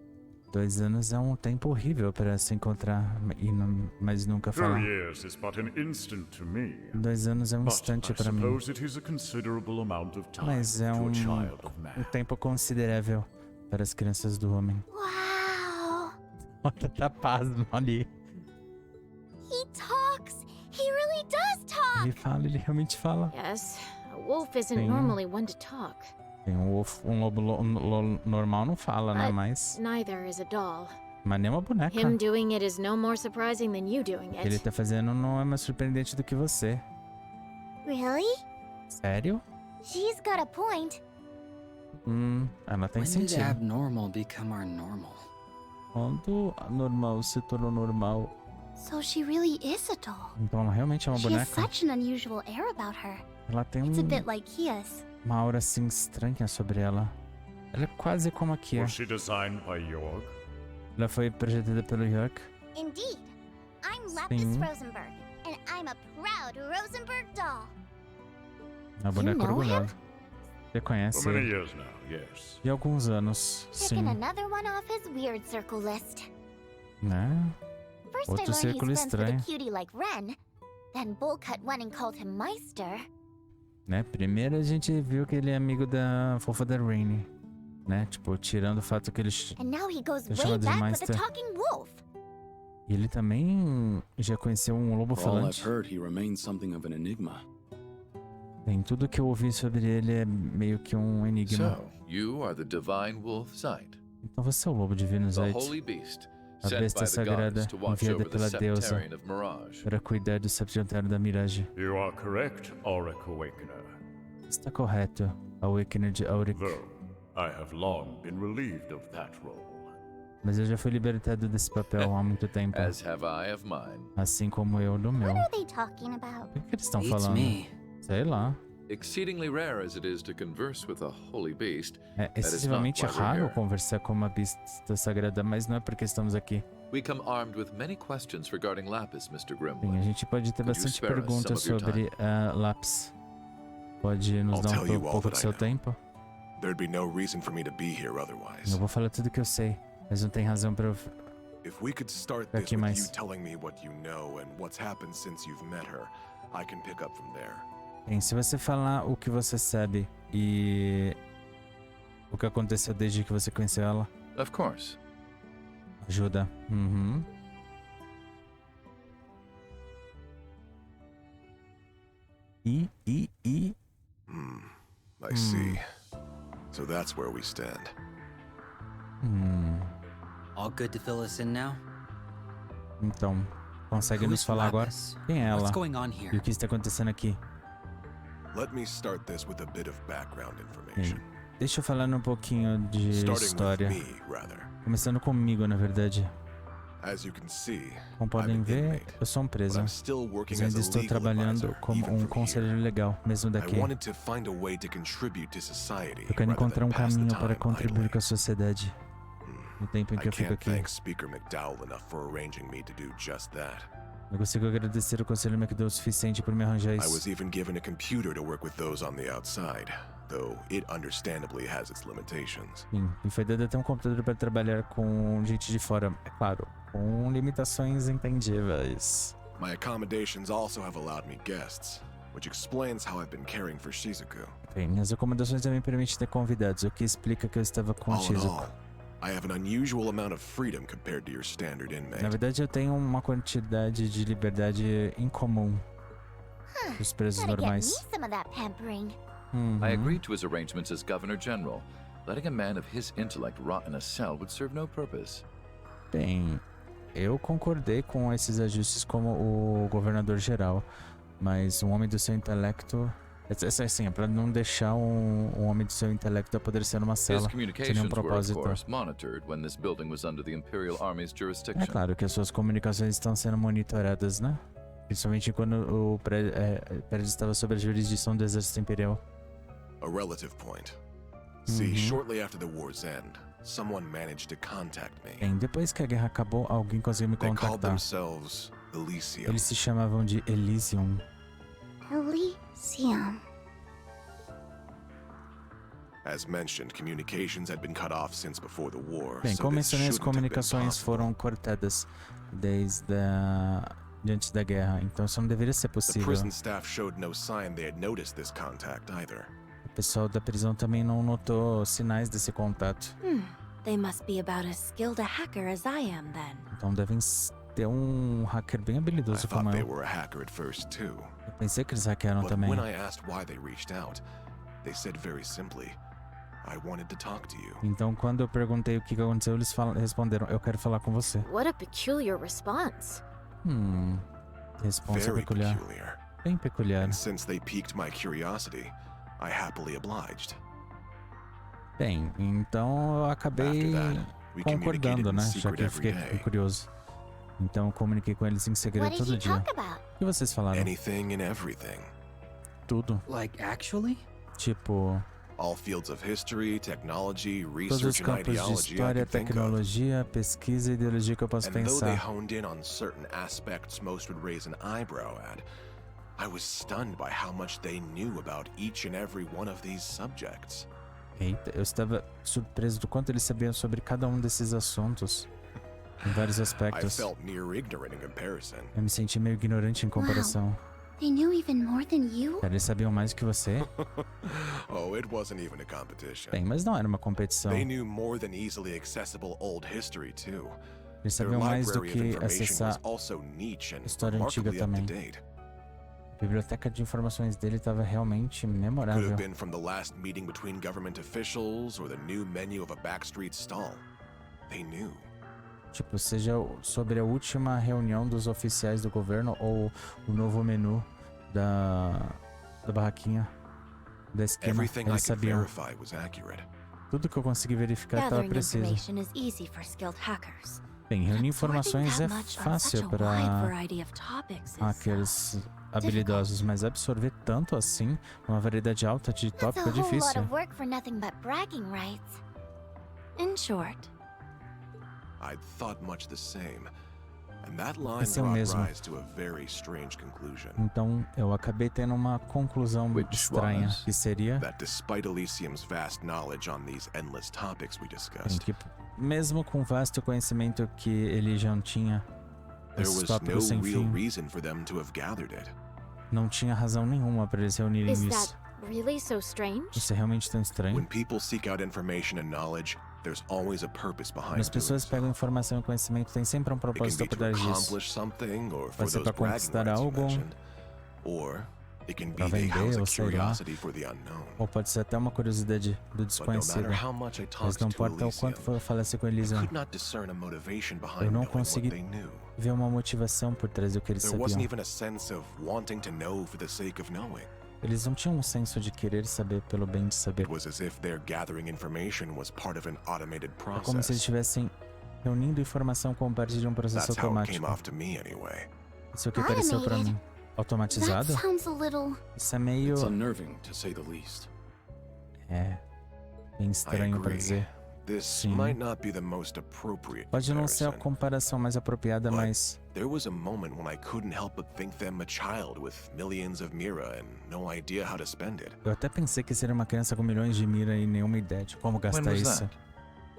2 anos é um tempo horrível para se encontrar, mas nunca 2 falar. years is but an instant to me. 2 anos é um But instante I para mim, suppose it is a considerable amount of time mas é to um a child of man. tempo considerável para as crianças do homem. Wow. Olha, tá pasmo ali. He talks. He really does talk. Ele realmente fala. Yes, a wolf isn't Sim. normally one to talk. Tem um lobo normal não fala, né? But Mas neither is a doll. nem uma boneca. Him doing it is no more surprising than you doing Ele it. tá fazendo não é mais surpreendente do que você. Really? Sério? She's got a point. Ela tem When did sentido. abnormal become our normal? Quando a normal se tornou normal, So she really is a doll. então ela realmente é uma She has boneca. such an unusual air about her. Ela tem It's a bit like Kia's. uma aura assim estranha sobre ela. Ela é quase como a Kia. Was she designed by Jorg? Ela foi projetada pelo York. Indeed. I'm Lapis Sim. Rosenberg, and I'm a proud Rosenberg doll. Uma boneca know orgulhosa. Você For conhece many ele? years now, yes. De alguns anos, Picking sim. another one off his weird circle list. Né? First Outro I learned círculo he's friends with estranho. a cutie like Ren. Then Bullcut went and called him Meister. Né? Primeiro a gente viu que ele é amigo da fofa da Rainy. Né? Tipo, tirando o fato que ele... And now he goes Eu way chamo de back with Meister. a talking wolf. E ele também já conheceu um lobo For all I've falante. heard, he remains something of an enigma. Bem, tudo que eu ouvi sobre ele é meio que um enigma. So, you are the divine wolf Zeit, Então você é o lobo divino the Zayt, holy beast, a sent besta by the sagrada goddess to watch enviada over the pela deusa septarian of Mirage. para cuidar do septentário da Mirage. You are correct, Auric Awakener. Está correto, Awakener de Auric. Though I have long been relieved of that role. Mas eu já fui libertado desse papel há muito tempo. As have I of mine. Assim como eu do meu. What are they talking about? O que eles estão Beats falando? me. Sei lá. Exceedingly rare as it is to converse with a holy beast, É excessivamente not why we're raro here. conversar com uma besta sagrada, mas não é porque estamos aqui. we come armed with many questions regarding Lapis, Mr. Bem, a Grimwood. gente pode ter Could you bastante spare us perguntas some of your sobre Lapis. Pode nos I'll dar tell you um all pouco that do I seu know. tempo? There'd be no reason for me to be here otherwise. Eu vou falar tudo que eu sei, mas não tem razão pra eu... If we could start Aqui this with mais. you telling me what you know and what's happened since you've met her, I can pick up from there. Bem, se você falar o que você sabe e o que aconteceu desde que você conheceu ela, Of course. ajuda. Uhum. I see. So that's where we stand. All good to fill us in now? Então, consegue Who nos is falar agora? Lapis? Quem é ela? What's going on E here? o que está acontecendo aqui? Let me start this with a bit of background Bem, information. deixa eu falar um pouquinho de Starting história. with me, rather. Começando comigo, na verdade. As you can see, Como I'm podem an ver, inmate, eu sou um but preso. I'm still working Mas ainda as a estou legal trabalhando advisor, como even um from conselheiro here. legal, mesmo I daqui. wanted to find a way to contribute to society Eu quero rather encontrar than um pass the caminho para time contribuir idly. com a sociedade. No tempo em que I eu fico can't aqui. thank Speaker McDowell enough for arranging me to do just that. Não consigo agradecer o conselho McDowell o suficiente por me arranjar I isso. was even given a computer to work with those on the outside, though it understandably has its limitations. Sim, me foi dado até um computador para trabalhar com gente de fora, é claro, com limitações entendíveis. My accommodations also have allowed me guests, which explains how I've been caring for Shizuku. Bem, minhas acomodações também permitem ter convidados, o que explica que eu estava com o All in Shizuko. all, I have an unusual amount of freedom compared to your standard inmate. Na verdade, eu tenho uma quantidade de liberdade incomum dos presos Gotta get me normais. some of that pampering. I agreed to his arrangements as Governor General. Letting a man of his intellect rot in a cell would serve no purpose. Bem, eu concordei com esses ajustes como o governador geral, mas um homem do seu intelecto... Assim, é pra não deixar um homem do seu intelecto apodrecer numa His cela, sem nenhum communications were, of propósito. course, monitored when this building was under the Imperial Army's É jurisdiction. claro que as suas comunicações estão sendo monitoradas, né? Principalmente quando o prédio estava sob a jurisdição do exército imperial. A relative point. See, shortly after the war's end, someone managed to contact me. Bem, depois que a guerra acabou, alguém conseguiu me They called contactar. themselves Elysium. Eles se chamavam de Elysium. Elysium. As mentioned, communications had been cut off since before the war. Bem, so como this mencionei, as shouldn't have been comunicações possible. foram cortadas desde antes da guerra, então isso não deveria ser The possível. prison staff showed no sign they had noticed this contact either. O pessoal da prisão também não notou sinais desse contato. They must be about as skilled a hacker as I am, then. Então devem ter um hacker bem I habilidoso thought como they eu. were a hacker at first too. Eu pensei que eles hackearam But também. when I asked why they reached out, they said very simply, I wanted to talk to you. Então quando eu perguntei o que aconteceu, eles responderam, eu quero falar com você. What a peculiar response. Resposta Very peculiar. peculiar. Bem peculiar. And since they piqued my curiosity, I happily obliged. Bem, então eu acabei After that, we concordando, communicated in né? Já secret que eu every fiquei day. curioso. Então eu comuniquei com eles em segredo What did todo you dia. talk about? O que vocês falaram? Anything and everything. Tudo. Like, actually? Tipo, All fields of history, technology, todos os research and campos de ideology I história, could think of. tecnologia, pesquisa e ideologia que eu posso And though they pensar. honed in on certain aspects most would raise an eyebrow at, I was stunned by how much they knew about each and every one of these subjects. Eita, eu estava surpreso do quanto eles sabiam sobre cada um desses assuntos. Em vários I aspectos. felt near ignorant in comparison. Eu me senti meio ignorante em comparação. They knew even more than you? Eles sabiam mais que você? Oh, it wasn't even a competition. Bem, mas não era uma competição. They knew more than easily accessible old history too. Eles Their sabiam mais do library of que information acessar was also niche and história antiga remarkably também. up to date. A biblioteca de informações dele estava realmente Could memorável. have been from the last meeting between government officials or the new menu of a backstreet stall. They knew. Tipo, seja sobre a última reunião dos oficiais do governo ou o novo menu da barraquinha da esquina. Everything I Eles could sabiam. verify was accurate. Tudo que eu consegui verificar estava Gathering preciso. information is easy for skilled hackers. Bem, reunir Absorbing informações é that much on fácil such a wide para variety of topics is, hackers habilidosos, mas absorver tanto assim, uma variedade alta de That's a tópico é whole lot difícil. of work for nothing but bragging rights. in short, I'd thought much the same, and that line Pensei o brought mesmo. rise to a very strange conclusion. Então eu acabei tendo uma conclusão Which estranha, was? que seria That despite Elysium's vast knowledge on these endless topics we em discussed, que, mesmo com o vasto conhecimento que ele já tinha, there esses was tópicos no sem real fim, reason for them to have gathered it. não tinha razão nenhuma para eles reunirem is isso. that really so strange? Isso é realmente tão When estranho. people seek out information and knowledge, there's always a purpose behind Quando as doing pessoas so. pegam informação e conhecimento, tem sempre um It can propósito be por to trás disso. accomplish something, or for Pode ser those para bragging conquistar rights you algo, mentioned, or it can be pra they vender, house a ou sei lá. curiosity for the unknown. Ou pode ser até uma curiosidade do But no desconhecido. matter how much I Mas talked não to importa o Elysium, quanto eu falasse com I Elysium, could not discern a motivation eu behind não knowing what consegui they knew. ver uma motivação por trás do que eles There wasn't sabiam. even a sense of wanting to know for the sake of knowing. Eles não tinham um senso de querer saber pelo bem de saber. It was as if their gathering information was part of an automated É como se eles process. estivessem reunindo informação como parte de um processo That's how it came automático. off to me anyway. Isso é o que apareceu pra mim. That Automatizado? sounds a little... Isso é meio... It's unnerving, to say the least. É... bem I estranho pra agree. dizer. This Sim. might not be the most appropriate Pode não ser a comparison. comparação mais apropriada, But mas... there was a moment when I couldn't help but think them a child with millions of mira and no idea how to spend it. eu até pensei que seria uma criança com milhões de mira e nenhuma ideia de como gastar was isso. that?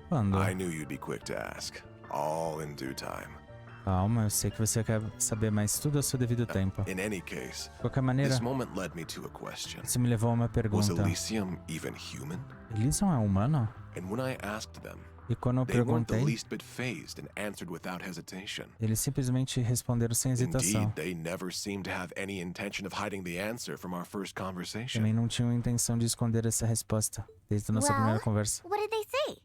Quando? I knew you'd be quick to ask. All in due time. Calma, eu sei que você quer saber, mas tudo a seu devido tempo. In any case, De qualquer maneira, this moment led me to a question. isso me levou a uma Was pergunta. Elysium even human? Elysium é humano? And when I asked them, E quando eu they weren't the perguntei, least bit phased and answered without hesitation. eles simplesmente responderam sem hesitação. Indeed, they never seemed to have any intention of hiding the answer from our first conversation. Também não tinham intenção de esconder essa resposta desde a nossa primeira Well, conversa. what did they say?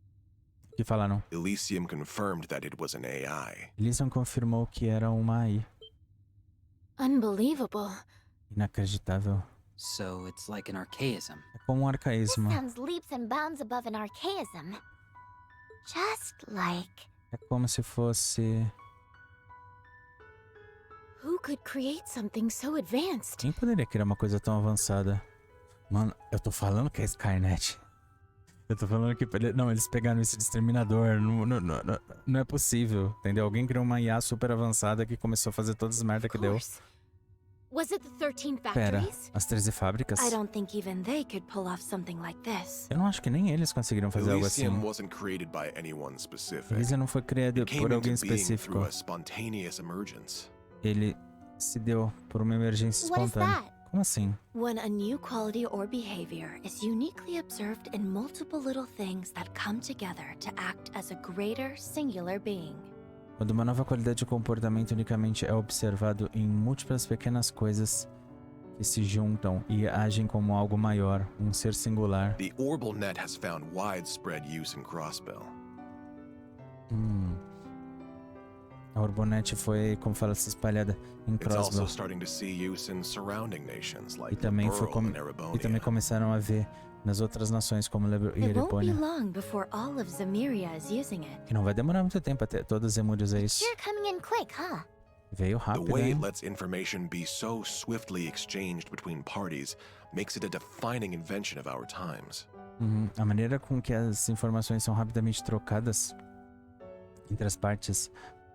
Que falaram? Elysium confirmed that it was an AI. Elysium confirmou que era uma AI. Unbelievable. Inacreditável. So it's like an archaism. É como um This arcaísmo. sounds leaps and bounds above an archaism. Just like... É como se fosse... Who could create something so advanced? Quem poderia criar uma coisa tão avançada? Mano, eu tô falando que é Skynet. Eu tô falando que... Não, eles pegaram esse exterminador. Não é possível, entendeu? Alguém criou uma IA super avançada que começou a fazer todas as merdas que deu. Course. Was it the 13 Pera, factories? as 13 fábricas? I don't think even they could pull off something like this. Eu não acho que nem eles conseguiram fazer algo assim. Elysium wasn't created by anyone specific. Elysium não foi criado It came por alguém into being específico. through a spontaneous emergence. Ele se deu por uma emergência What is espontânea. that? Como assim? When a new quality or behavior is uniquely observed in multiple little things that come together to act as a greater singular being. Quando uma nova qualidade de comportamento unicamente é observado em múltiplas pequenas coisas que se juntam e agem como algo maior, um ser singular. The Orbital Net has found widespread use in Crossbell. A Orbonet foi, como fala, se espalhada em It's also Crossbell. starting to see use in surrounding nations E like também, Burl and e Erebonia. também começaram a ver nas outras nações como It won't be Erebonia. long before all of Zemuria is using it. Que não vai demorar muito tempo até todos os Emúrios a isso. Sure coming in quick, huh? Veio The rápido, way it hein? lets information be so swiftly exchanged between parties makes it a defining invention of our times. A maneira com que as informações são rapidamente trocadas entre as partes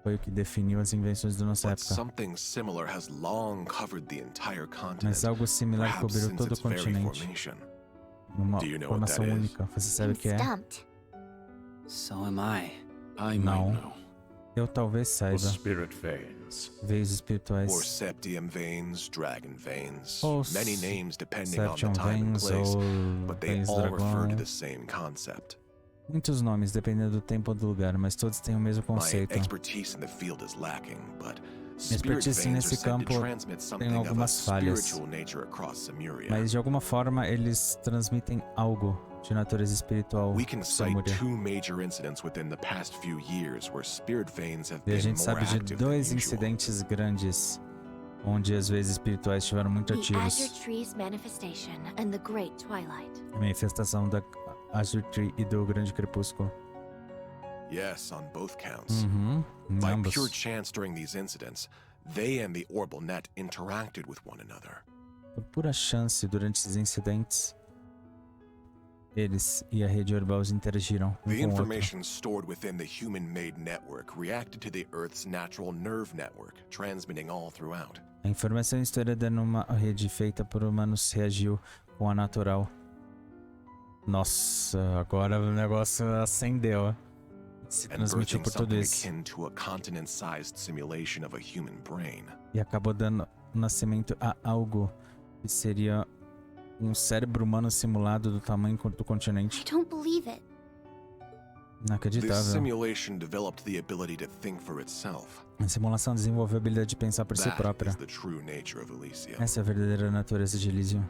foi o que definiu as invenções da nossa But época. something similar has long covered the entire continent, Mas algo similar perhaps cobriu since todo o its very continente. formation. Uma Do you know what formação that is? única. Você sabe I'm o que é? stumped. So am I. I No. might know. Eu talvez saiba. Spirit veins. Veios espirituais. Or septium veins, dragon veins, Ou many names depending on the Septium time and veins place, ou but they veins all refer dragão. to the same concept. Muitos nomes, dependendo do tempo ou do lugar, mas todos têm o mesmo My conceito. expertise in the field is lacking, but Minha spirit expertise veins are nesse said to campo transmit tem something of a algumas falhas. spiritual nature across Zemuria. Mas de alguma forma eles transmitem algo de natureza espiritual. We can cite Zemuria. 2 major incidents within the past few years where spirit veins have E a been gente more sabe de active than dois usual. incidentes grandes onde as vezes espirituais estiveram muito The Azure ativos. Tree's manifestation and the Great Twilight. A manifestação da Azure Tree e do Grande Crepúsculo. Yes, on both counts. Em By ambos. pure chance during these incidents, they and the Orbital Net interacted with one another. Por pura chance, durante esses incidentes, eles e a rede Orbals interagiram um The com o outro. information stored within the human-made network reacted to the Earth's natural nerve network, transmitting all throughout. A informação estourada numa rede feita por humanos reagiu com a natural. Nossa, agora o negócio acendeu. Se And transmitiu birthing por tudo something isso. akin to a continent-sized simulation of a human brain. E acabou dando nascimento a algo que seria um cérebro humano simulado do tamanho do I continente. don't believe it. This Inacreditável. simulation developed the ability to think for itself. A simulação desenvolveu a habilidade de pensar por si That própria. is the true nature of Elysium. Essa é a verdadeira natureza de Elysium.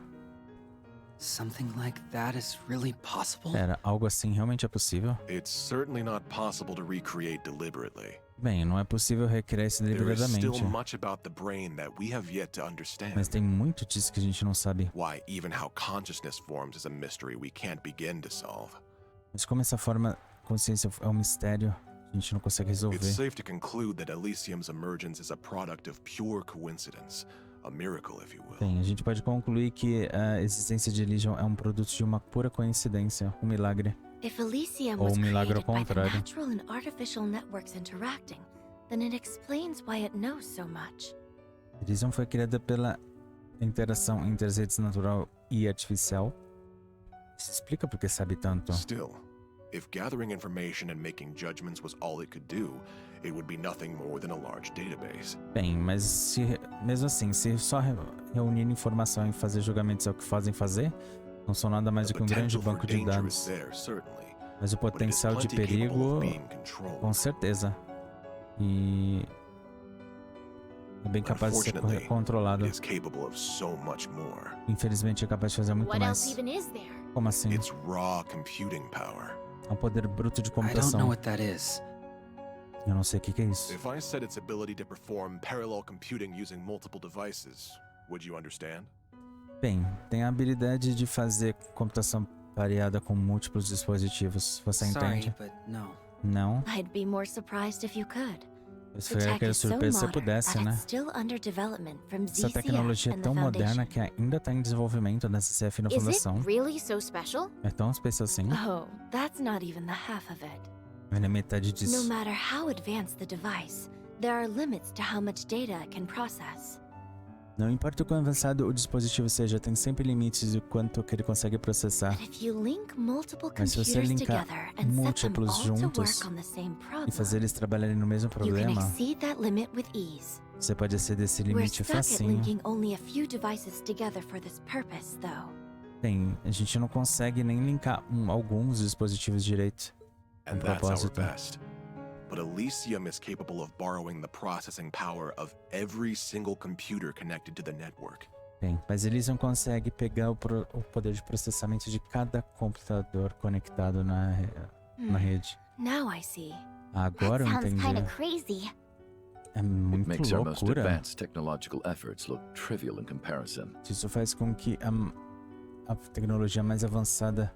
Something like that is really possible? Pera, algo assim realmente é possível? It's certainly not possible to recreate deliberately. Bem, não é possível recriar isso There is deliberadamente. still much about the brain that we have yet to understand. Mas tem muito disso que a gente não sabe. Why even how consciousness forms is a mystery we can't begin to solve. Mas como essa forma consciência é um mistério, a gente não consegue It's resolver. safe to conclude that Elysium's emergence is a product of pure coincidence, a miracle if you will. Bem, a gente pode concluir que a existência de Elysium é um produto de uma pura coincidência, um milagre. If Elysium Ou was milagre ao created by the contrário. natural and artificial networks interacting, then it explains why it knows so much. Elysium foi criada pela interação entre as redes natural e artificial. Isso explica porque sabe tanto. Still, if gathering information and making judgments was all it could do, it would be nothing more than a large database. Bem, mas mesmo assim, se só reunir informação e fazer julgamentos é o que fazem fazer, não são nada mais do The que um grande potential for banco de danger is dados. there, certainly, Mas o but it is potencial de plenty capable perigo, of being controlled. com certeza. E é bem capaz de ser Unfortunately, controlado. It is capable of so much more. Infelizmente é capaz de fazer muito What else mais. even is there? Como assim? It's raw computing power. É um poder bruto de I don't know computação. what that is. Eu não sei o que é isso. If I said its ability to perform parallel computing using multiple devices, would you understand? Bem, tem a habilidade de fazer computação pareada com múltiplos dispositivos. Você Sorry, entende? but no. Não. I'd be more surprised if you could. Eu The ficaria tech is so surpreso se eu modern pudesse, that né? it's still under development from Essa ZCF tecnologia é and the tão moderna Foundation. que ainda está em desenvolvimento da CCF e na Is it Fundação. really so special? É tão especial assim. Oh, that's not even the half of it. Ele é metade No disso. matter how advanced the device, there are limits to how much data it can process. Não importa o quão avançado o dispositivo seja, tem sempre limites de quanto que ele consegue processar. But if you link multiple Mas se você computers linkar together and set them múltiplos all to juntos work on the same e problem, fazer eles trabalharem no mesmo you can problema, exceed that limit with ease. você pode exceder esse We're limite stuck at facinho. linking only a few devices together for this purpose, though. Bem, a gente não consegue nem linkar alguns dispositivos direito. And that's our propósito. best. But Elysium is capable of borrowing the processing power of every single computer connected to the network. Bem, mas Elysium consegue pegar o poder de processamento de cada computador conectado na rede. Now I see. Agora That eu sounds entendi. kinda crazy. É It muito makes our most loucura. advanced technological efforts look trivial in comparison. Isso faz com que a tecnologia mais avançada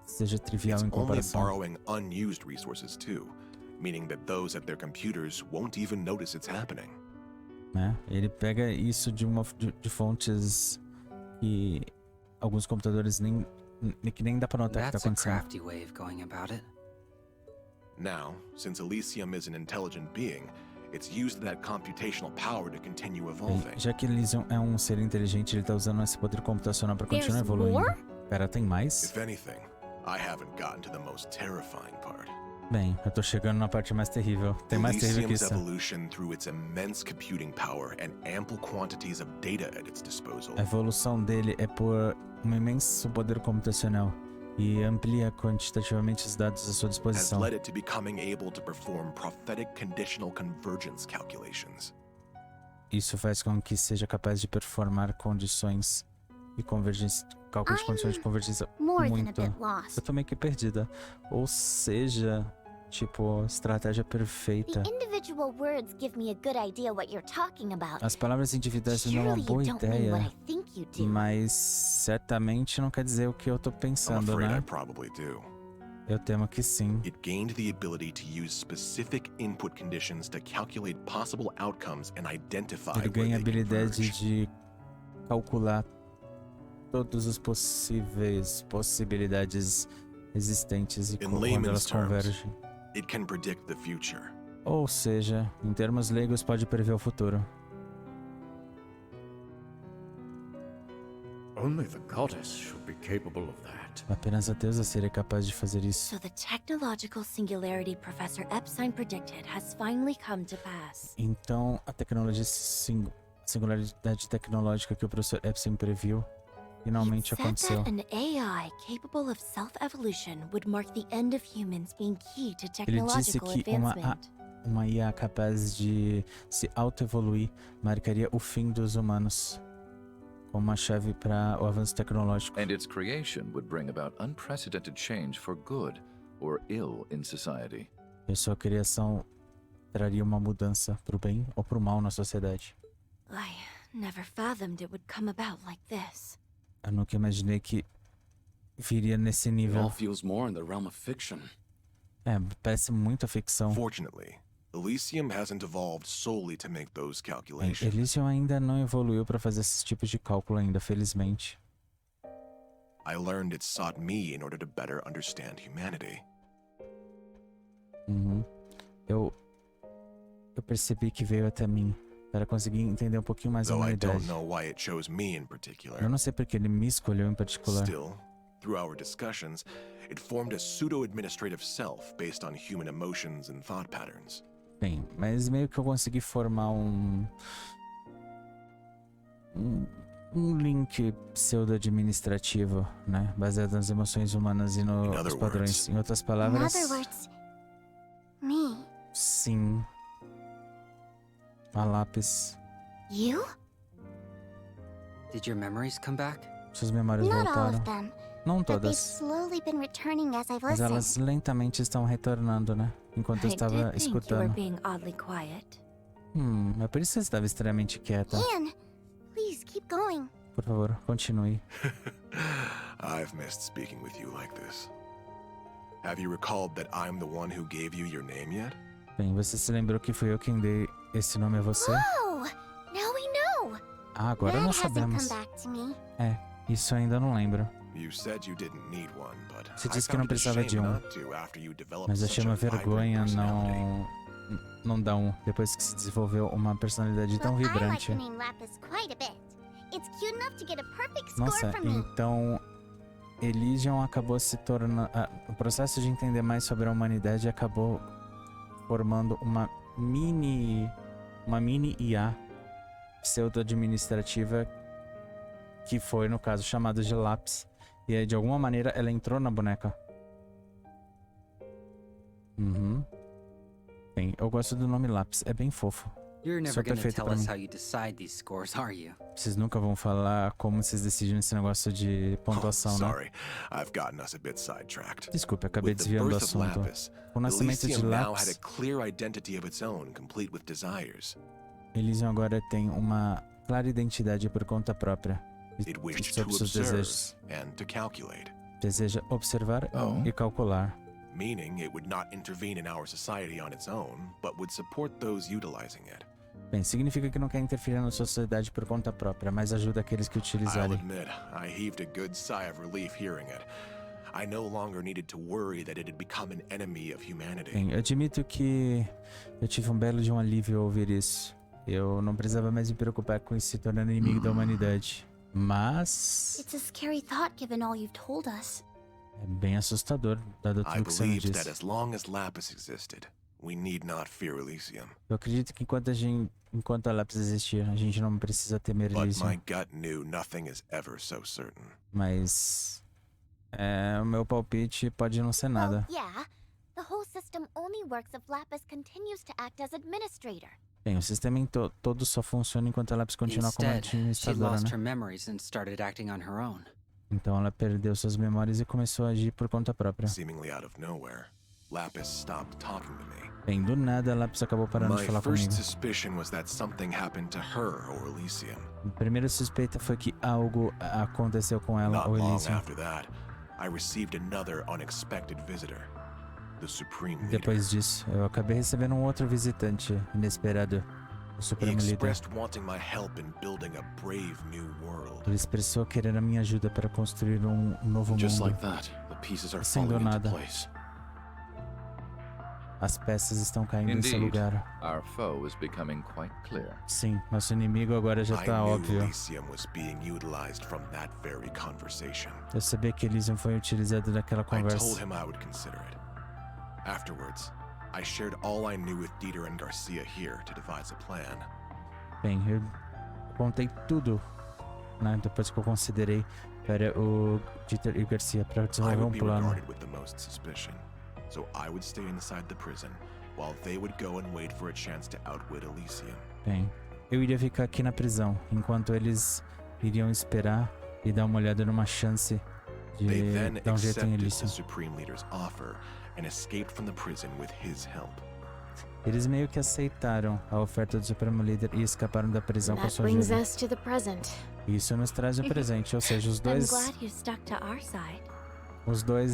seja trivial It's em only comparação. borrowing unused resources too, meaning that those at their computers won't even notice it's happening. Né? Ele pega isso de fontes que alguns computadores que nem dá pra notar que tá That's a acontecendo. crafty way of going about it. Now, since Elysium is an intelligent being, it's used that computational power to continue Bem, evolving. já que Elysium é um ser inteligente, ele tá usando esse poder computacional pra continuar There's evoluindo. more? Pera, tem mais? If anything, I haven't gotten to the most terrifying part. Bem, eu tô chegando na parte mais terrível. Tem mais terrível que Elysium's isso. evolution through its immense computing power and ample quantities of data at its disposal A evolução dele é por um imenso poder computacional e amplia quantitativamente os dados à sua has disposição. led it to becoming able to perform prophetic conditional convergence calculations. Isso faz com que seja capaz de performar condições e convergência, cálculo de condições de convergência More than a muito. bit lost. Eu tô meio que perdida. Ou seja, tipo, estratégia perfeita. The individual words give me a good idea what you're talking about. As palavras individuais me dão uma Surely boa you don't mean what ideia, I think you do. mas certamente não quer dizer o que eu tô I'm pensando, afraid I né? probably do. Eu temo que sim. It gained the ability to use specific input conditions to calculate possible outcomes and identify Ele where ganha a they habilidade converge. de calcular todas as possibilidades existentes e In quando layman's elas terms. convergem. It can predict the future. Ou seja, em termos leigos, pode prever o futuro. Only the goddess should be capable of that. Apenas a deusa seria capaz de fazer isso. So the technological singularity Professor Epstein predicted has finally come to pass. Então, a tecnologia singularidade tecnológica que o professor Epstein previu finalmente It said aconteceu. that an AI capable of self-evolution would mark the end of humans being key to Ele disse technological que advancement. uma IA capaz de se autoevoluir marcaria o fim dos humanos como uma chave para o avanço tecnológico. And its creation would bring about unprecedented change for good or ill in society. E sua criação traria uma mudança para o bem ou para o mal na sociedade. I never fathomed it would come about like this. Eu nunca imaginei que viria nesse It all nível. feels more in the realm of fiction. É, parece muita ficção. Fortunately, Elysium hasn't evolved solely to make those Bem, calculations. Elysium ainda não evoluiu para fazer esses tipos de cálculo ainda, felizmente. I learned it sought me in order to better understand humanity. Uhum. Eu percebi que veio até mim para conseguir entender um pouquinho mais a Though I don't humanidade. know why it chose me in particular. Eu não sei porque ele me escolheu em particular. Still, through our discussions, it formed a pseudo-administrative self based on human emotions and thought patterns. Bem, mas meio que eu consegui formar um link pseudo-administrativo, né? Baseado nas emoções humanas e nos padrões. Em outras In palavras, other words, me. sim. A Lapis. You? Did your memories come back? Suas memórias Not all voltaram. of them. Não but they've todas. slowly been returning as I've Mas listened. elas lentamente estão retornando, né? Enquanto eu I estava did think you were escutando. being oddly quiet. É por isso que você estava extremamente quieta. Ian, please keep going. Por favor, continue. I've missed speaking with you like this. Have you recalled that I'm the one who gave you your name yet? Bem, você se lembrou que fui eu quem dei esse nome a você? Oh, now we know. Ah, agora Red nós hasn't sabemos. come back to me. É, isso eu ainda não lembro. You said you didn't need one, but Você I disse que não found it a precisava de shame um. not to after you developed Mas achei such a uma vibrant vergonha personality. não dar um, depois que se desenvolveu uma personalidade tão Well, I like vibrante. the name Lapis quite a bit. It's cute enough to get a perfect score Nossa, from me. então Elysium acabou se tornando... o processo de entender mais sobre a humanidade acabou formando uma mini IA pseudo-administrativa que foi, no caso, chamada de Lapis. E aí, de alguma maneira, ela entrou na boneca. Bem, eu gosto do nome Lapis, é bem fofo. You're Só never gonna perfeito tell pra us mim. how you decide these scores, are you? Vocês nunca vão falar como vocês decidem esse negócio de pontuação, né? Sorry, I've gotten us a bit sidetracked. Desculpe, acabei With the desviando do birth of assunto. Lapis, Com o nascimento de Elysium now had a Lapis, clear identity of its own, complete with desires. Elysium agora tem uma clara identidade por conta própria. It wished to Sobre seus observe desejos. and to calculate, Deseja observar e calcular. meaning it would not intervene in our society on its own, but would support those utilizing it. Bem, significa que não quer interferir na sociedade por conta própria, mas ajuda aqueles que I'll utilizarem. admit, I heaved a good sigh of relief hearing it. I no longer needed to worry that it had become an enemy of humanity. Bem, eu admito que eu tive um belo de um alívio ao ouvir isso. Eu não precisava mais me preocupar com isso se tornando inimigo da humanidade. Mas It's a scary thought given all you've told us. é bem assustador, dado I tudo que você me believed that disse. as long as Lapis existed, we need not fear Elysium. Eu acredito que enquanto a Lapis existir, a gente não precisa temer But Elysium. my gut knew nothing is ever so certain. Mas o meu palpite pode não ser nada. Well, yeah. The whole system only works if Lapis continues to act as administrator. Bem, o sistema todo só funciona enquanto a Lapis continuar como Instead, she administradora, lost né? her memories and started acting on her own. Então ela perdeu suas memórias e começou a agir por conta própria. Seemingly out of nowhere, Lapis stopped talking to me. Bem, do nada a Lapis acabou parando de My falar first comigo. suspicion was that something happened to her or Elysium. A primeira suspeita foi que algo aconteceu com ela Not ou long Elysium. after that, I received another unexpected visitor, the Supreme Leader. Depois disso, eu acabei recebendo um outro visitante inesperado, o He Supremo Líder. expressed wanting my help in building a brave new world. Ele expressou querer a minha ajuda para construir um novo Just mundo. like that, the pieces are Sem do falling into nada. place. As peças estão caindo em seu Indeed, lugar. our foe is becoming quite clear. Sim, nosso inimigo agora já I tá knew óbvio. Elysium was being utilized from that very conversation. Eu sabia que Elysium foi utilizado naquela I told conversa. him I would consider it. Afterwards, I shared all I knew with Dieter and Garcia here to devise a plan. Bem, eu contei tudo, né, depois que eu considerei para o Dieter e o Garcia para I desenvolver would be plano. regarded with the most suspicion, so I would stay inside the prison while they would go and wait for a chance to outwit Elysium. Bem, eu iria ficar aqui na prisão, enquanto eles iriam esperar e dar uma olhada numa chance They de then dar um jeito em accepted the Elysium. Supreme Leader's offer and escaped from the prison with his help. Eles meio que aceitaram a oferta do Supremo Líder e escaparam da prisão com a That sua brings ajuda. us to the present. Isso nos traz o presente, ou seja, os I'm dois, glad you stuck to our side.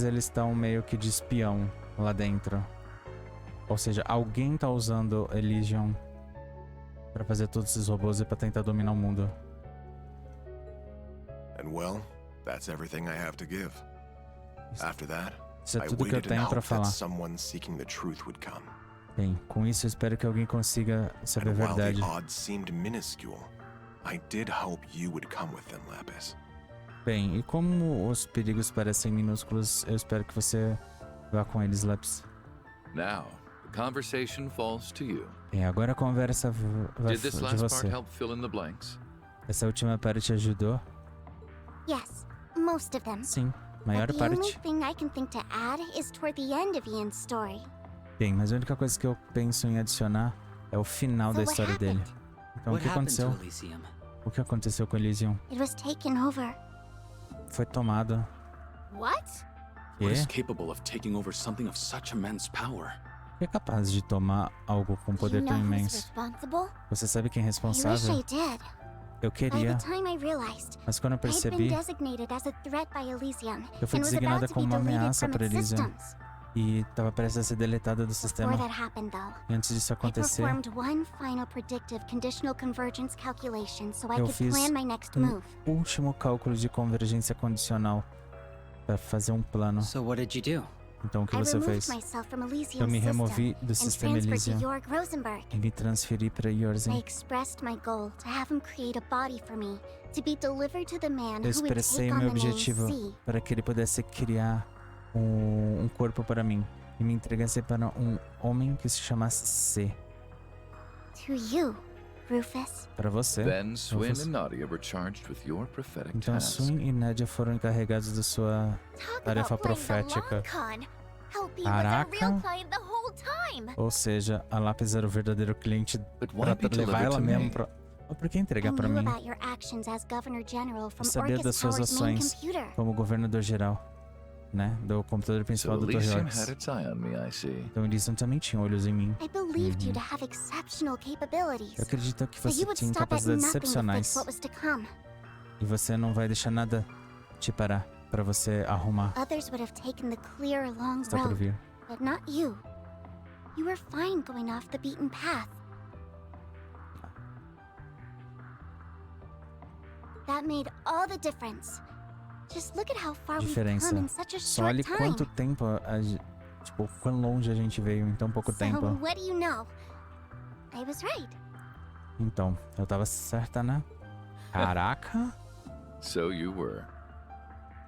eles estão meio que de espião lá dentro. Ou seja, alguém tá usando Elysium pra fazer todos esses robôs e pra tentar dominar o mundo. And well, that's everything I have to give. After that, Isso é I tudo que eu waited and tenho pra hoped falar. that someone seeking the truth would come. Bem, com isso eu espero que alguém consiga saber a And while the verdade. odds seemed minuscule, I did hope you would come with them, Lapis. Bem, e como os perigos parecem minúsculos, eu espero que você vá com eles, Lapis. Now, the conversation falls to you. Bem, agora a conversa vai Did this de last part você. help fill in the blanks? Essa última parte ajudou? Yes, most of them. Sim, maior But the only parte. thing I can think to add is toward the end of Ian's story. Bem, mas a única coisa que eu penso em adicionar é o final So da what história dele. happened? Então o What que happened to aconteceu? Elysium? O que aconteceu com Elysium? It was taken over. Foi tomado. What? What is Que? capable of taking over something of such immense power? É capaz de tomar algo com Do you poder know tão who's imenso? responsible? Você sabe quem é I wish responsável? I did. Eu By queria, the time I realized, mas quando eu I had been percebi, designated as a threat by Elysium eu fui and was designada about to be como uma deleted ameaça from para its Elysium systems. e estava prestes a ser deletada do Before sistema. that happened, though, E antes disso I acontecer, performed one final predictive conditional convergence calculation so I eu could fiz plan my next um move. último cálculo de convergência condicional para fazer um plano. So what did you do? Então o que I você removed fez? myself from Eu Elysium's me system removi do and sistema transferred to Elysium Jorg Rosenberg. e me transferi para I Yorzen. expressed my goal to have him create a body for me to be delivered to the man Eu who would expressei take o on meu the name objetivo C. para que ele pudesse criar um corpo para mim e me entregasse para um homem que se chamasse C. To you, Rufus. Para você. Then Swin Rufus. and Nadia were charged with your prophetic Então task. Swin e Nadia foram encarregados da sua Talk tarefa about playing the long profética. con. Helpy was a Caraca. real client the whole time. Ou seja, a Lapis era o verdadeiro cliente But para why be levar delivered ela to mesmo me? pra... Por que I entregar para knew mim? about your actions as Governor General from Saber das Orcus suas Tower's main ações computer. como governador geral, né? Do computador So principal do Dr. Elysium Orcs. had its eye on me, I see. Então Elysium também tinha olhos em mim. I believed you to have exceptional capabilities. Eu acredito que That você you would tinha stop at capacidades nothing to fix excepcionais what was to come. e você não vai deixar nada te parar para você arrumar Others would have taken the clear, long está por road, vir. but not you. You were fine going off the beaten path. That made all the difference. Just look at how far we've Diferença. come in such a Só short olhe time. quanto tempo, tipo, quão longe a gente veio em tão pouco So, tempo. what do you know? I was right. Então, eu tava certa, né? Caraca! So you were.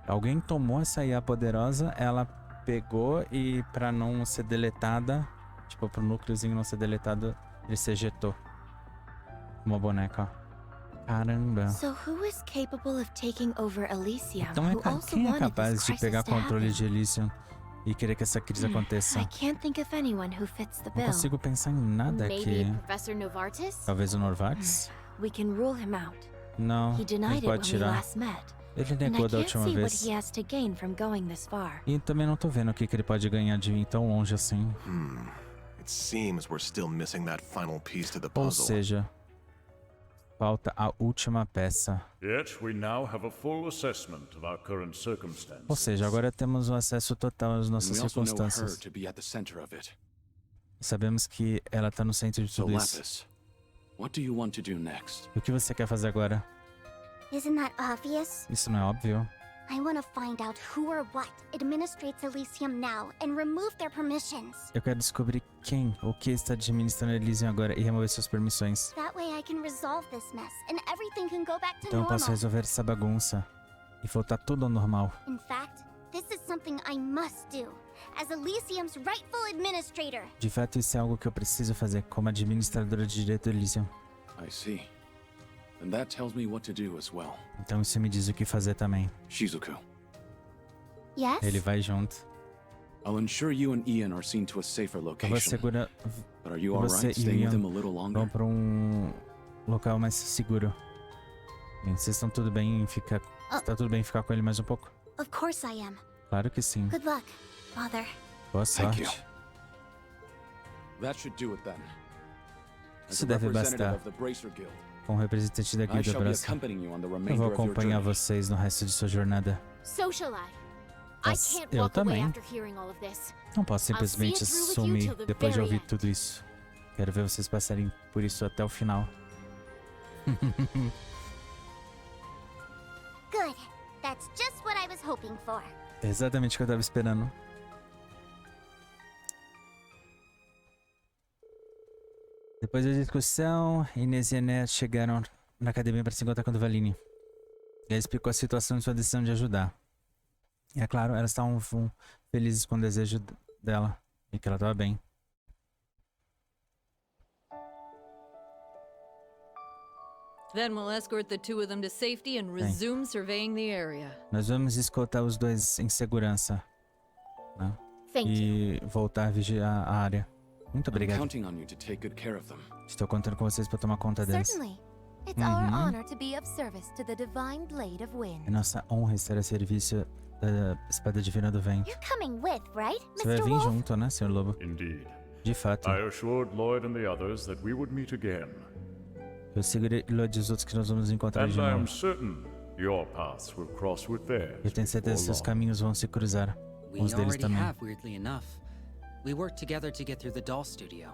Alguém tomou essa IA poderosa, ela pegou e pra não ser deletada, tipo, pro núcleozinho não ser deletado, ele se ejetou. Uma boneca. Caramba. So who is capable of taking over Elysium? Então Who also quem é wanted this capaz de crisis pegar to controle happen? de Elysium e querer que essa crise aconteça? I can't think of anyone who fits the Não bill. consigo pensar em nada aqui. Professor Novartis? Talvez o Norvax? We can rule him out. Não, He ele denied it when pode we tirar. last met. Ele And I negou da can't última see what vez. he has to gain from going this far. E também não tô vendo o que ele pode ganhar de ir tão longe assim. It seems we're still missing that final piece to the Ou puzzle. seja, falta a última peça. Yet we now have a full assessment of our current circumstances. Ou seja, agora temos o acesso total às And nossas we also know her circunstâncias. to be at the center of it. Sabemos que ela tá no centro de So tudo isso. Lapis, what do you want to do next? E o que você quer fazer agora? Isn't that obvious? Isso não é óbvio? I want to find out who or what administrates Elysium now and remove their permissions. Eu quero descobrir quem ou que está administrando Elysium agora e remover suas permissões. That way I can resolve this mess and everything can go back to Então eu posso normal. resolver essa bagunça e voltar tudo ao normal. In fact, this is something I must do as Elysium's rightful administrator. De fato, isso é algo que eu preciso fazer como administradora de direito do Elysium. I see. And that tells me what to do as well. Então isso me diz o que fazer também. Shizuku, Yes? Ele vai junto. I'll ensure you and Ian are seen to a safer Eu vou location. segurar But are you você alright e staying Ian with him a little longer? vão para um local mais seguro. Bem, vocês estão tudo bem em ficar... Está tudo bem em ficar com ele mais um pouco? Of course I am. Claro que sim. Good luck, Father. Boa Thank sorte. you. That should do it then. As Isso a deve representative bastar. of the Bracer Guild, Com o representante da I Guilda shall be Braça, accompanying you on the eu remainder vou of your acompanhar journey. vocês no resto de sua jornada. So shall I. Mas eu também. hearing all of this. Não posso simplesmente I'll see it through with you sumir till the depois de very ouvir end. tudo isso. Quero ver vocês passarem por isso até o final. Good. That's just what I was hoping for. É exatamente o que eu tava esperando. Depois da discussão, Inês e Ené chegaram na academia para se encontrar com a Duvalini. Ela explicou a situação e sua decisão de ajudar. E é claro, elas estavam felizes com o desejo dela e que ela estava bem. Then we'll escort the two of them to safety and resume surveying the area. Nós vamos escoltar os dois em segurança, né? Thank you. E voltar a vigiar a área. Muito I'm obrigado. counting on you to take good care of them. Estou contando com vocês para tomar conta deles. Certainly. It's our honor to be of service to the divine blade of wind. É nossa honra estar a serviço da espada divina do vento. You're coming with, right, Você vai Mr. vir Wolf? junto, né, Sr. Lobo? Indeed. De fato. I assured Lloyd and the others that we would meet again. Eu segurei Lloyd e os outros que nós vamos encontrar de And I am novo. certain your paths will cross with theirs. Eu tenho certeza que seus caminhos vão se cruzar. We Com os deles already também. have, weirdly enough. We worked together to get through the doll studio.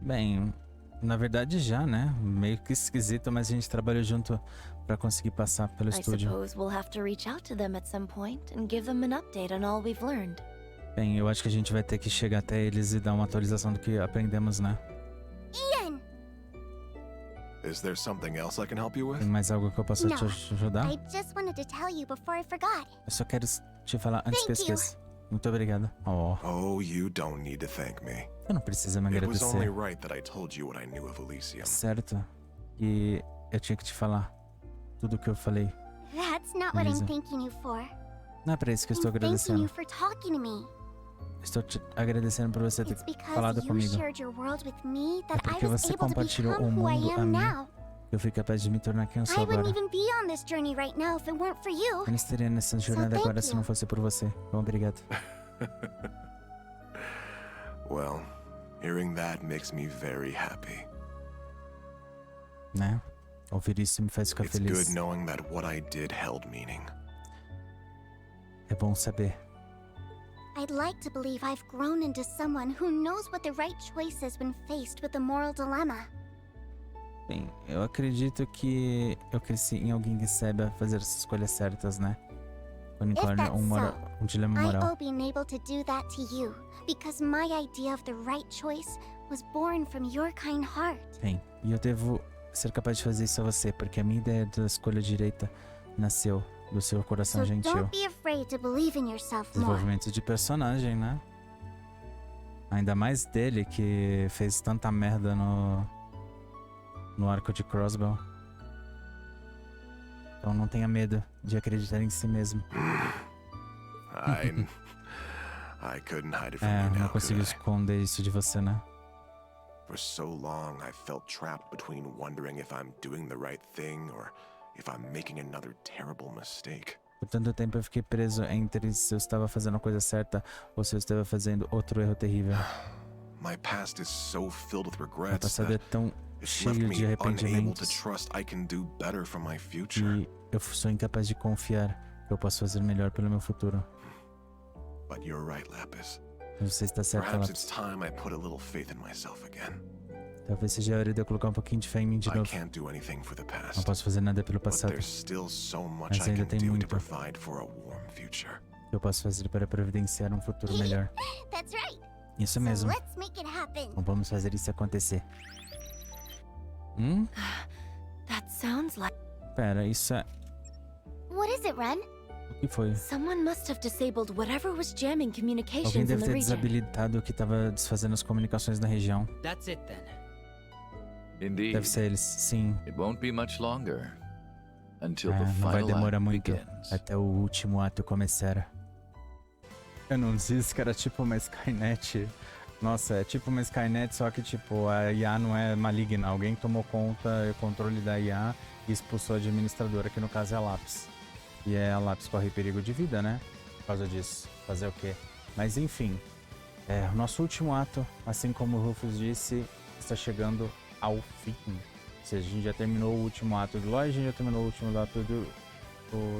Bem, na verdade já, né? Meio que esquisito, mas a gente trabalhou junto pra conseguir passar pelo I estúdio. suppose we'll have to reach out to them at some point and give them an update on all we've learned. Bem, eu acho que a gente vai ter que chegar até eles e dar uma atualização do que aprendemos, né? Ian! Is there something else I can help you with? Tem mais algo que eu possa te Não. ajudar? I just wanted to tell you before I forgot. Eu só quero te falar antes que eu Thank you. esqueça. Muito obrigado. Oh, Oh, you don't need to thank me. você não precisa me It was only agradecer. right that I told you what I knew of Elysium. Certo. E eu tinha que te falar tudo o que eu falei. That's not what I'm Elysium. thanking you for. Não é pra isso que eu estou I'm thanking agradecendo. you for talking to me. Estou te agradecendo por você ter It's because falado you comigo. shared your world with me that I porque was você able to compartilhou become o who I mundo a am mim. now. Eu fui capaz de me tornar quem eu sou I wouldn't agora. even be on this journey right now if it weren't for you. Eu não estaria nessa jornada thank agora se you. não fosse por você. Bom, obrigado. Well, hearing that makes me very happy. Né? Ouvir isso me faz ficar It's feliz. good knowing that what I did held meaning. É bom saber. I'd like to believe I've grown into someone who knows what the right choice is when faced with a moral dilemma. Bem, eu acredito que eu cresci em alguém que saiba fazer as escolhas certas, né? Quando encontra that's um dilema I moral. owe being able to do that to you, because my idea of the right choice was born from your kind heart. Bem, e eu devo ser capaz de fazer isso a você, porque a minha ideia da escolha direita nasceu do seu coração So gentil. don't be afraid to believe in yourself more. Desenvolvimento de personagem, né? Ainda mais dele, que fez tanta merda no arco de Crossbow. Então não tenha medo de acreditar em si mesmo. I couldn't hide it from É, you não now, consigo could I? esconder isso de você, né? For so long, I felt trapped between wondering if I'm doing the right thing or if I'm making another terrible mistake. Por tanto tempo eu fiquei preso entre se eu estava fazendo a coisa certa ou se eu estava fazendo outro erro terrível. My past is so filled with Meu regrets passado é that tão it's left cheio de me unable to arrependimentos trust I can do better for my future. que eu sou incapaz de confiar que eu posso fazer melhor pelo meu futuro. But you're right, Lapis. Mas você está certo, Perhaps it's Lapis. time I put a little faith in myself again. Talvez seja a hora de eu colocar um pouquinho de fé em mim de I novo. can't do anything for the Não past, posso fazer nada pelo but passado. there's still so much Mas I ainda can tem do to muito. provide for a warm future. Que eu posso fazer para providenciar um futuro melhor. That's right. Isso So mesmo. let's make it happen. Então vamos fazer isso acontecer. That sounds like Pera, isso é... What is it, Ren? O que foi? someone must have disabled whatever was jamming Alguém communications in deve the ter region. desabilitado o que estava desfazendo as comunicações na região. That's it then. Indeed. Deve ser eles, sim. It won't be much longer until É, the não vai final demorar act muito begins. até o último ato começar. Eu não disse que era tipo uma Skynet. Nossa, é tipo uma Skynet, só que tipo, a IA não é maligna. Alguém tomou conta e controle da IA e expulsou a administradora, que no caso é a Lapis. E a Lapis corre perigo de vida, né? Por causa disso. Fazer o quê? Mas enfim, o nosso último ato, assim como o Rufus disse, está chegando ao fim. Ou seja, a gente já terminou o último ato do Lloyd, a gente já terminou o último ato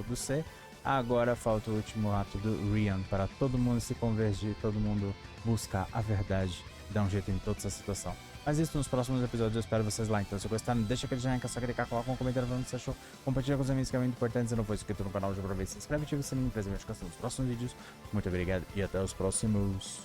do C. Agora falta o último ato do Rian, para todo mundo se convergir, todo mundo buscar a verdade, dar um jeito em toda essa situação. Mas isso nos próximos episódios, eu espero vocês lá. Então, se gostaram, deixa aquele joinha, só clicar, coloca um comentário falando o que você achou, compartilha com os amigos que é muito importante. Se não for inscrito no canal, já aproveita, se inscreve, ativa o sininho para as notificações dos próximos vídeos. Muito obrigado e até os próximos.